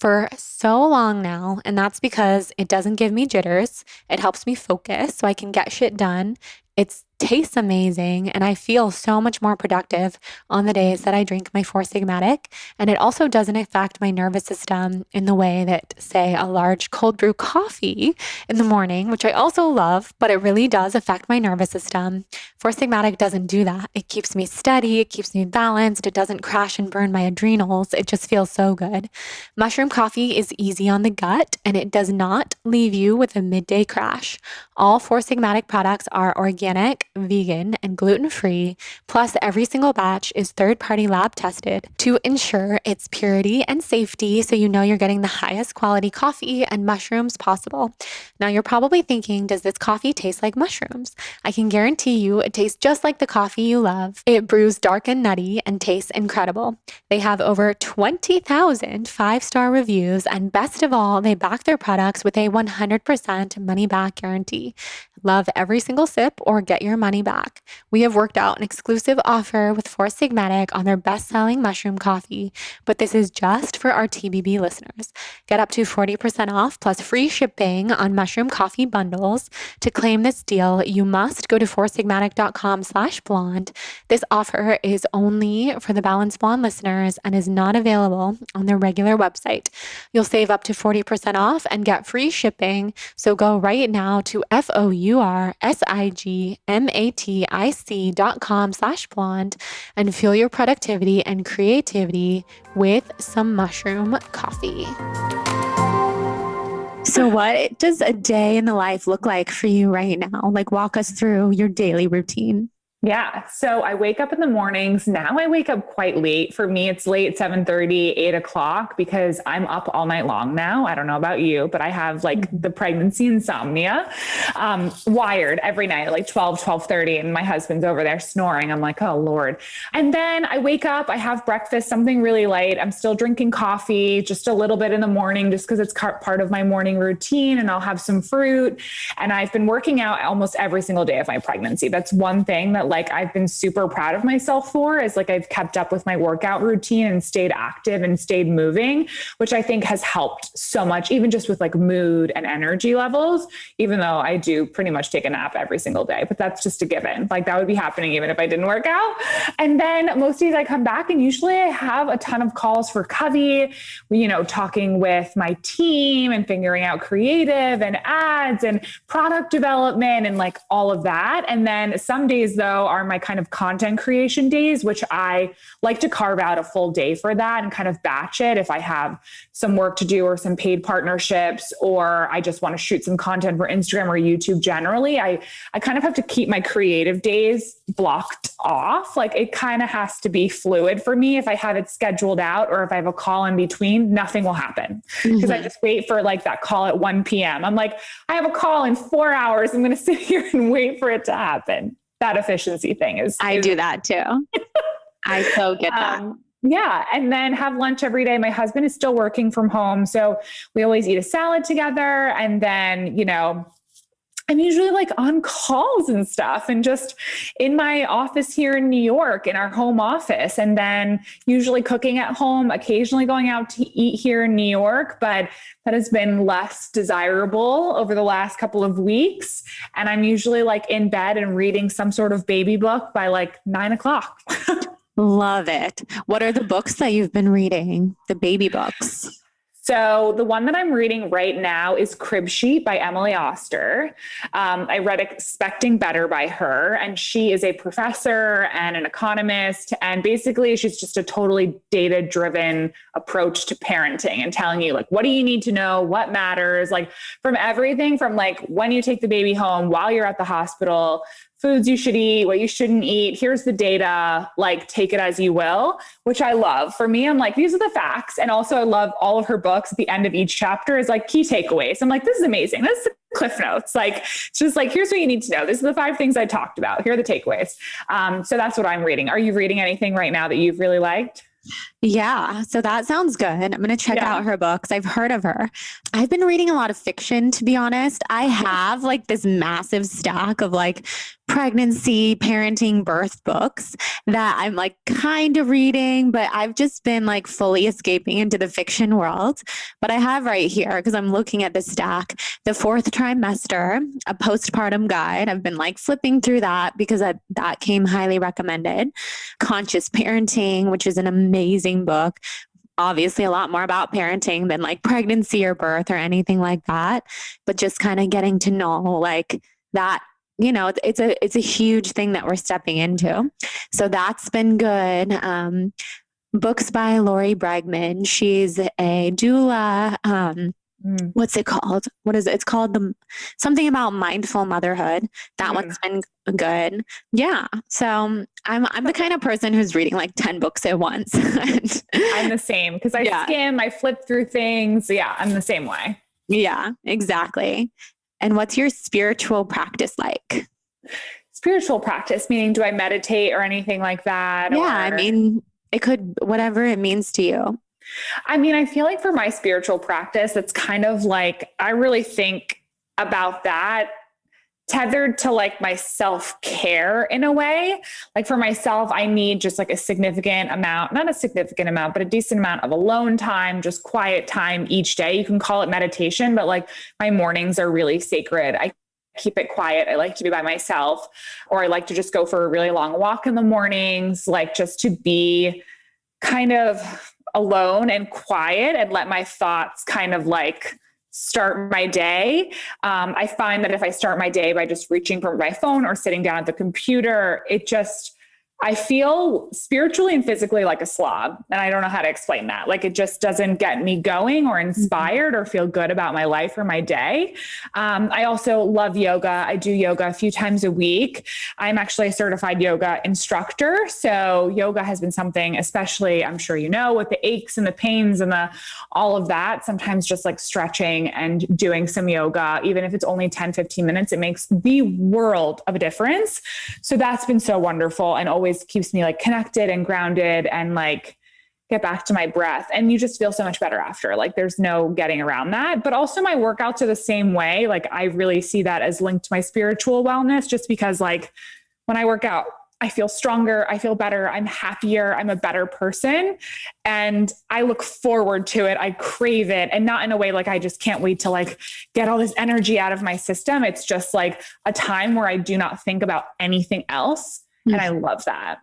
for so long now, and that's because it doesn't give me jitters. It helps me focus so I can get shit done. It tastes amazing, and I feel so much more productive on the days that I drink my Four Sigmatic. And it also doesn't affect my nervous system in the way that, say, a large cold brew coffee in the morning, which I also love, but it really does affect my nervous system. Four Sigmatic doesn't do that. It keeps me steady, it keeps me balanced, it doesn't crash and burn my adrenals. It just feels so good. Mushroom coffee is easy on the gut, and it does not leave you with a midday crash. All Four Sigmatic products are organic, vegan, and gluten-free, plus every single batch is third-party lab tested to ensure its purity and safety, so you know you're getting the highest quality coffee and mushrooms possible. Now you're probably thinking, does this coffee taste like mushrooms? I can guarantee you it tastes just like the coffee you love. It brews dark and nutty and tastes incredible. They have over 20,000 five-star reviews, and best of all, they back their products with a 100% money-back guarantee. Love every single sip or get your money back. We have worked out an exclusive offer with Four Sigmatic on their best-selling mushroom coffee, but this is just for our TBB listeners. Get up to 40% off plus free shipping on mushroom coffee bundles. To claim this deal, you must go to foursigmatic.com/blonde. This offer is only for the Balance Blonde listeners and is not available on their regular website. You'll save up to 40% off and get free shipping, so go right now to foursigmatic.com/blonde and fuel your productivity and creativity with some mushroom coffee. So what does a day in the life look like for you right now? Like, walk us through your daily routine. Yeah. So I wake up in the mornings. Now I wake up quite late. For me, it's late, 7:30, 8 o'clock, because I'm up all night long now. I don't know about you, but I have like the pregnancy insomnia, wired every night at like 12:30. And my husband's over there snoring. I'm like, oh Lord. And then I wake up, I have breakfast, something really light. I'm still drinking coffee, just a little bit in the morning, just because it's part of my morning routine, and I'll have some fruit. And I've been working out almost every single day of my pregnancy. That's one thing that like I've been super proud of myself for, is like I've kept up with my workout routine and stayed active and stayed moving, which I think has helped so much, even just with like mood and energy levels, even though I do pretty much take a nap every single day, but that's just a given. Like that would be happening even if I didn't work out. And then most days I come back and usually I have a ton of calls for Covey, talking with my team and figuring out creative and ads and product development and like all of that. And then some days though are my kind of content creation days, which I like to carve out a full day for that and kind of batch it if I have some work to do or some paid partnerships, or I just want to shoot some content for Instagram or YouTube generally. I kind of have to keep my creative days blocked off. Like it kind of has to be fluid for me. If I have it scheduled out or if I have a call in between, nothing will happen because I just wait for like that call at 1 p.m. I'm like, I have a call in 4 hours. I'm going to sit here and wait for it to happen. That efficiency thing is. I do that too. I so get that. Yeah. And then have lunch every day. My husband is still working from home, so we always eat a salad together. And then, I'm usually like on calls and stuff and just in my office here in New York, in our home office, and then usually cooking at home, occasionally going out to eat here in New York, but that has been less desirable over the last couple of weeks. And I'm usually like in bed and reading some sort of baby book by like 9 o'clock. Love it. What are the books that you've been reading? The baby books? So the one that I'm reading right now is Crib Sheet by Emily Oster. I read Expecting Better by her, and she is a professor and an economist. And basically she's just a totally data-driven approach to parenting and telling you like, what do you need to know? What matters? Like from everything from like when you take the baby home, while you're at the hospital, foods you should eat, what you shouldn't eat. Here's the data, like take it as you will, which I love. For me, I'm like, these are the facts. And also I love all of her books at the end of each chapter is like key takeaways. I'm like, this is amazing. This is the Cliff Notes. Like, it's just like, here's what you need to know. This are the 5 things I talked about. Here are the takeaways. So that's what I'm reading. Are you reading anything right now that you've really liked? Yeah. So that sounds good. I'm going to check out her books. I've heard of her. I've been reading a lot of fiction, to be honest. I have like this massive stack of like pregnancy, parenting, birth books that I'm like kind of reading, but I've just been like fully escaping into the fiction world. But I have right here, because I'm looking at the stack, the Fourth Trimester, a postpartum guide. I've been like flipping through that because that came highly recommended. Conscious Parenting, which is an amazing book. Obviously a lot more about parenting than like pregnancy or birth or anything like that, but just kind of getting to know like that, it's a huge thing that we're stepping into. So that's been good. Books by Lori Bregman. She's a doula. What's it called? What is it? It's called something about mindful motherhood. That one's been good. Yeah. So I'm the kind of person who's reading like 10 books at once. I'm the same because I skim, I flip through things. Yeah, I'm the same way. Yeah, exactly. And what's your spiritual practice like? Spiritual practice, meaning do I meditate or anything like that? Yeah, I mean, it could, whatever it means to you. I mean, I feel like for my spiritual practice, it's kind of like, I really think about that tethered to like my self-care in a way. Like for myself, I need just like a significant amount, not a significant amount, but a decent amount of alone time, just quiet time each day. You can call it meditation, but like my mornings are really sacred. I keep it quiet. I like to be by myself, or I like to just go for a really long walk in the mornings, like just to be kind of alone and quiet and let my thoughts kind of like start my day. I find that if I start my day by just reaching for my phone or sitting down at the computer, I feel spiritually and physically like a slob. And I don't know how to explain that. Like it just doesn't get me going or inspired or feel good about my life or my day. I also love yoga. I do yoga a few times a week. I'm actually a certified yoga instructor. So yoga has been something, especially, I'm sure you know, with the aches and the pains and all of that, sometimes just like stretching and doing some yoga, even if it's only 10, 15 minutes, it makes the world of a difference. So that's been so wonderful and always keeps me like connected and grounded and like get back to my breath. And you just feel so much better after. Like there's no getting around that. But also my workouts are the same way. Like I really see that as linked to my spiritual wellness, just because like when I work out, I feel stronger, I feel better, I'm happier, I'm a better person. And I look forward to it. I crave it. And not in a way like I just can't wait to like get all this energy out of my system. It's just like a time where I do not think about anything else. And I love that.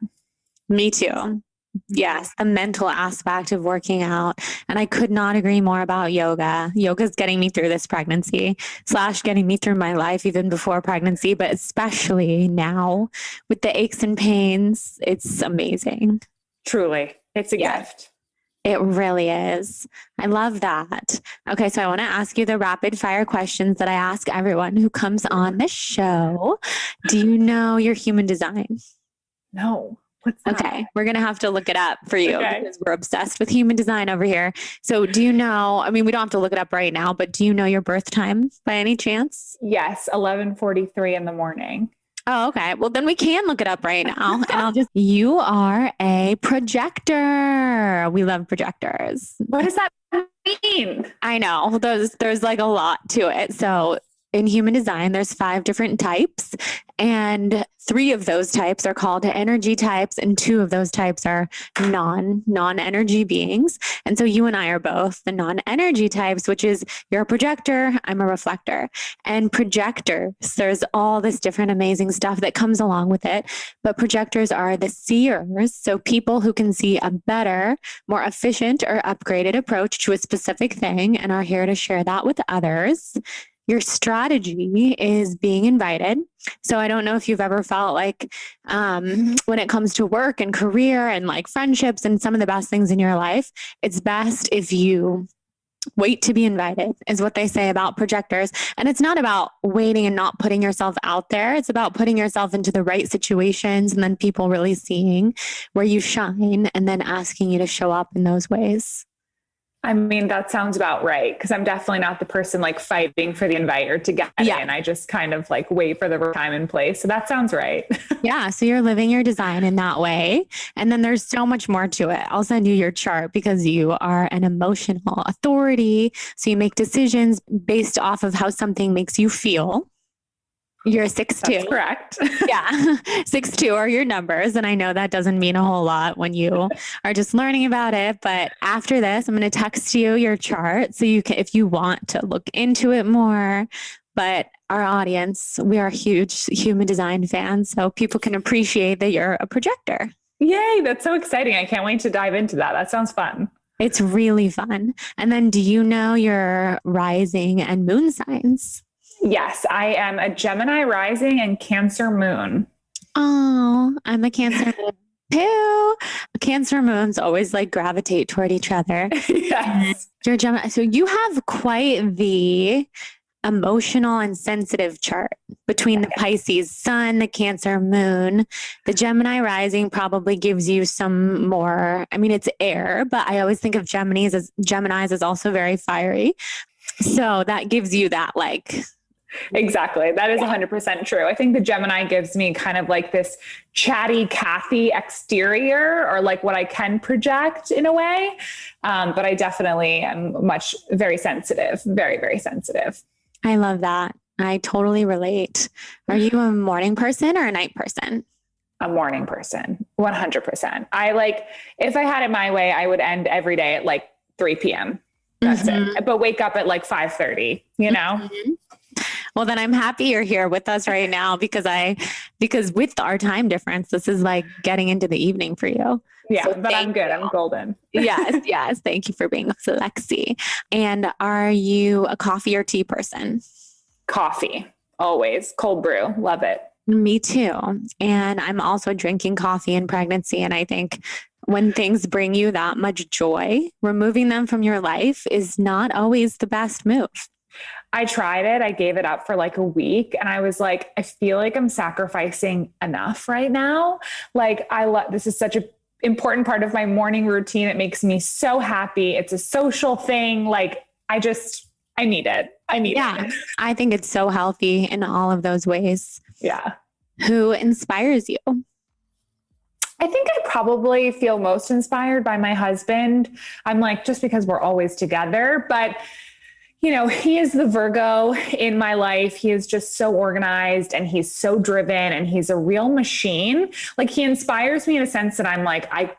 Me too. Yes, the mental aspect of working out. And I could not agree more about yoga. Yoga's getting me through this pregnancy / getting me through my life even before pregnancy, but especially now with the aches and pains. It's amazing. Truly. It's a gift. It really is. I love that. Okay, so I want to ask you the rapid fire questions that I ask everyone who comes on the show. Do you know your human design? No. What's that? Okay, we're going to have to look it up for you because we're obsessed with human design over here. So do you know, I mean, we don't have to look it up right now, but do you know your birth time by any chance? Yes, 11:43 in the morning. Oh, okay. Well, then we can look it up right now. And you are a projector. We love projectors. What does that mean? I know there's like a lot to it. So in human design, there's 5 different types, and 3 of those types are called energy types, and 2 of those types are non-energy beings. And so you and I are both the non-energy types, which is you're a projector, I'm a reflector. And projectors, there's all this different amazing stuff that comes along with it. But projectors are the seers, so people who can see a better, more efficient or upgraded approach to a specific thing and are here to share that with others. Your strategy is being invited. So I don't know if you've ever felt like when it comes to work and career and like friendships and some of the best things in your life, it's best if you wait to be invited, is what they say about projectors. And it's not about waiting and not putting yourself out there. It's about putting yourself into the right situations and then people really seeing where you shine and then asking you to show up in those ways. I mean, that sounds about right. Cause I'm definitely not the person like fighting for the invite or to get in. I just kind of like wait for the time and place. So that sounds right. Yeah. So you're living your design in that way. And then there's so much more to it. I'll send you your chart because you are an emotional authority. So you make decisions based off of how something makes you feel. You're 6'2". That's correct. Yeah. 6'2" are your numbers. And I know that doesn't mean a whole lot when you are just learning about it. But after this, I'm going to text you your chart so you can, if you want to look into it more. But our audience, we are huge human design fans. So people can appreciate that you're a projector. Yay. That's so exciting. I can't wait to dive into that. That sounds fun. It's really fun. And then do you know your rising and moon signs? Yes, I am a Gemini rising and Cancer moon. Oh, I'm a Cancer moon too. Cancer moons always like gravitate toward each other. Yes. You're Gemini. So you have quite the emotional and sensitive chart between the Pisces sun, the Cancer moon. The Gemini rising probably gives you some more, I mean, it's air, but I always think of Geminis as also very fiery. So that gives you that like... Exactly. That is 100% true. I think the Gemini gives me kind of like this chatty Cathy exterior, or like what I can project in a way. But I definitely am very sensitive, very, very sensitive. I love that. I totally relate. Are you a morning person or a night person? A morning person, 100%. If I had it my way, I would end every day at like 3 p.m. That's it. But wake up at like 5:30, you know? Mm-hmm. Well, then I'm happy you're here with us right now because with our time difference, this is like getting into the evening for you. Yeah, so but I'm good. I'm golden. Yes. Thank you for being flexy. And are you a coffee or tea person? Coffee, always. Cold brew. Love it. Me too. And I'm also drinking coffee in pregnancy. And I think when things bring you that much joy, removing them from your life is not always the best move. I tried it. I gave it up for like a week and I was like, I feel like I'm sacrificing enough right now. Like this is such an important part of my morning routine. It makes me so happy. It's a social thing. Like I need it. I need it. I think it's so healthy in all of those ways. Yeah. Who inspires you? I think I probably feel most inspired by my husband. I'm like, just because we're always together, but you know, he is the Virgo in my life. He is just so organized and he's so driven and he's a real machine. Like he inspires me in a sense that I'm like, I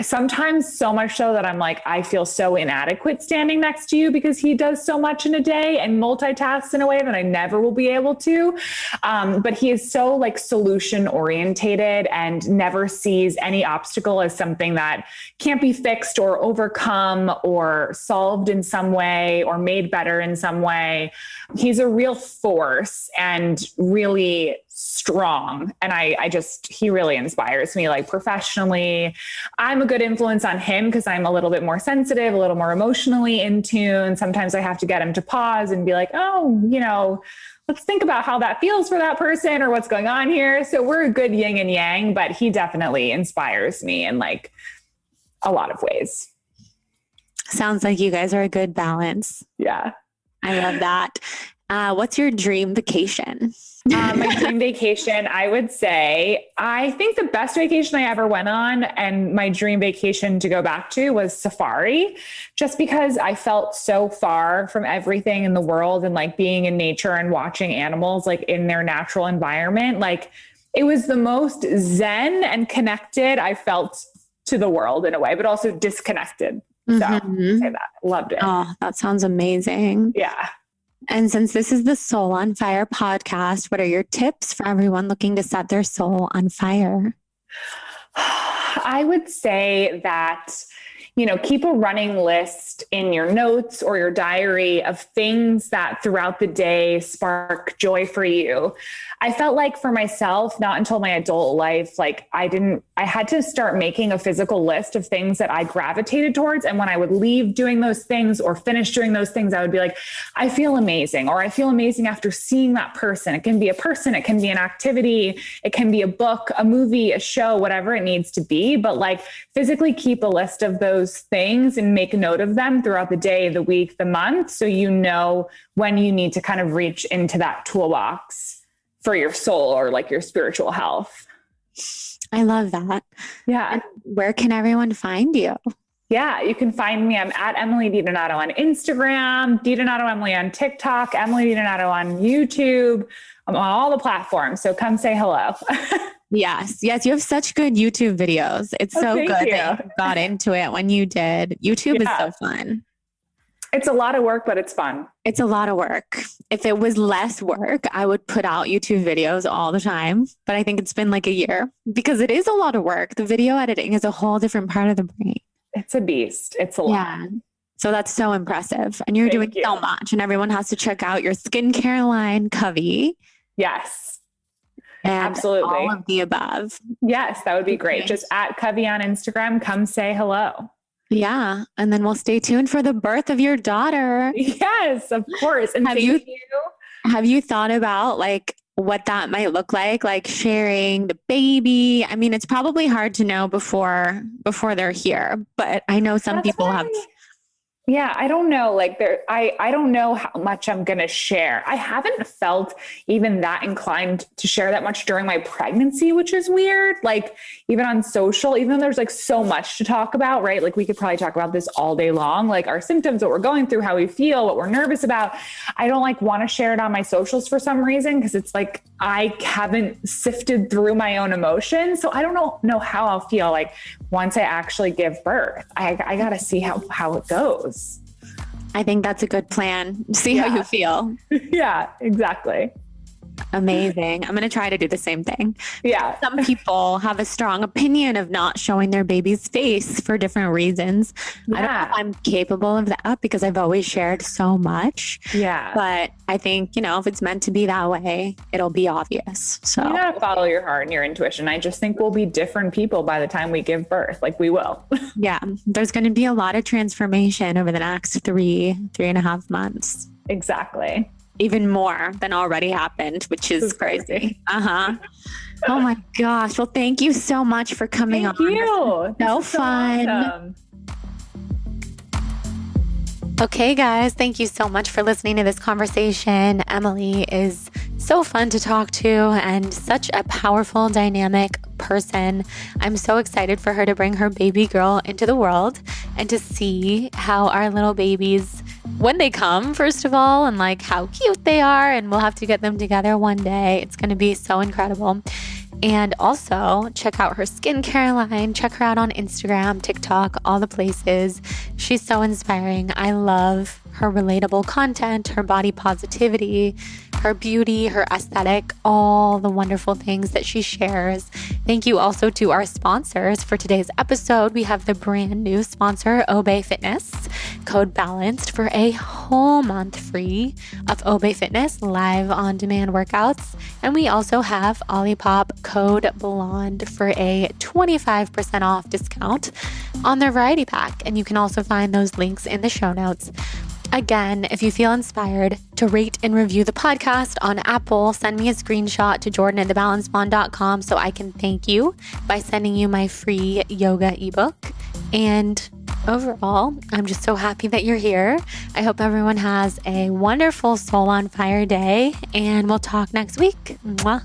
sometimes so much so that I'm like, I feel so inadequate standing next to you because he does so much in a day and multitasks in a way that I never will be able to. But he is so like solution orientated and never sees any obstacle as something that can't be fixed or overcome or solved in some way or made better in some way. He's a real force and really strong. And he really inspires me like professionally. I'm a good influence on him because I'm a little bit more sensitive, a little more emotionally in tune. Sometimes I have to get him to pause and be like, oh, you know, let's think about how that feels for that person or what's going on here. So we're a good yin and yang, but he definitely inspires me in like a lot of ways. Sounds like you guys are a good balance. Yeah. I love that. What's your dream vacation? My dream vacation, I would say, I think the best vacation I ever went on and my dream vacation to go back to was safari, just because I felt so far from everything in the world and like being in nature and watching animals like in their natural environment. Like it was the most zen and connected I felt to the world in a way, but also disconnected. So I'd say that. Loved it. Oh, that sounds amazing. Yeah. And since this is the Soul on Fire podcast, what are your tips for everyone looking to set their soul on fire? I would say that, you know, keep a running list in your notes or your diary of things that throughout the day spark joy for you. I felt like for myself, not until my adult life, like I had to start making a physical list of things that I gravitated towards. And when I would leave doing those things or finish doing those things, I would be like, I feel amazing, or I feel amazing after seeing that person. It can be a person, it can be an activity, it can be a book, a movie, a show, whatever it needs to be. But like physically keep a list of those things and make a note of them throughout the day, the week, the month. So you know when you need to kind of reach into that toolbox for your soul or like your spiritual health. I love that. Yeah. And where can everyone find you? Yeah, you can find me. I'm at Emily DiDonato on Instagram, DiDonato Emily on TikTok, Emily DiDonato on YouTube. I'm on all the platforms. So come say hello. Yes. You have such good YouTube videos. It's so good that you got into it when you did. YouTube is so fun. It's a lot of work, but it's fun. It's a lot of work. If it was less work, I would put out YouTube videos all the time. But I think it's been like a year because it is a lot of work. The video editing is a whole different part of the brain. It's a beast. It's a lot. Yeah. So that's so impressive. And you're doing so much. And everyone has to check out your skincare line, Covey. Yes. And absolutely. All of the above. Yes, that would be great. Just at Covey on Instagram. Come say hello. Yeah. And then we'll stay tuned for the birth of your daughter. Yes, of course. And have you thought about like what that might look like sharing the baby? I mean, it's probably hard to know before they're here, but I know some people have. Yeah, I don't know. Like I don't know how much I'm going to share. I haven't felt even that inclined to share that much during my pregnancy, which is weird. Like even on social, even though there's like so much to talk about, right? Like we could probably talk about this all day long, like our symptoms, what we're going through, how we feel, what we're nervous about. I don't like want to share it on my socials for some reason, because it's like I haven't sifted through my own emotions. So I don't know how I'll feel like once I actually give birth. I got to see how it goes. I think that's a good plan. See how you feel. Yeah, exactly. Amazing. I'm going to try to do the same thing. Yeah. Some people have a strong opinion of not showing their baby's face for different reasons. Yeah. I don't know if I'm capable of that because I've always shared so much. Yeah. But I think, if it's meant to be that way, it'll be obvious. So you gotta follow your heart and your intuition. I just think we'll be different people by the time we give birth. Like we will. Yeah. There's going to be a lot of transformation over the next 3.5 months. Exactly. Even more than already happened, which is crazy. Oh my gosh. Well, thank you so much for coming on. Thank you. So fun. Awesome. Okay, guys, thank you so much for listening to this conversation. Emily is so fun to talk to and such a powerful, dynamic person. I'm so excited for her to bring her baby girl into the world and to see how our little babies, when they come, first of all, and like how cute they are, and we'll have to get them together one day. It's going to be so incredible. And also check out her skincare line. Check her out on Instagram, TikTok, all the places. She's so inspiring. I love her relatable content, her body positivity, her beauty, her aesthetic, all the wonderful things that she shares. Thank you also to our sponsors for today's episode. We have the brand new sponsor, Obey Fitness. Code BALANCED for a whole month free of Obey Fitness live on-demand workouts. And we also have Olipop code BLONDE for a 25% off discount on their variety pack. And you can also find those links in the show notes. Again, if you feel inspired to rate and review the podcast on Apple, send me a screenshot to jordan@thebalancedmom.com so I can thank you by sending you my free yoga ebook. And overall, I'm just so happy that you're here. I hope everyone has a wonderful Soul on Fire day, and we'll talk next week. Mwah.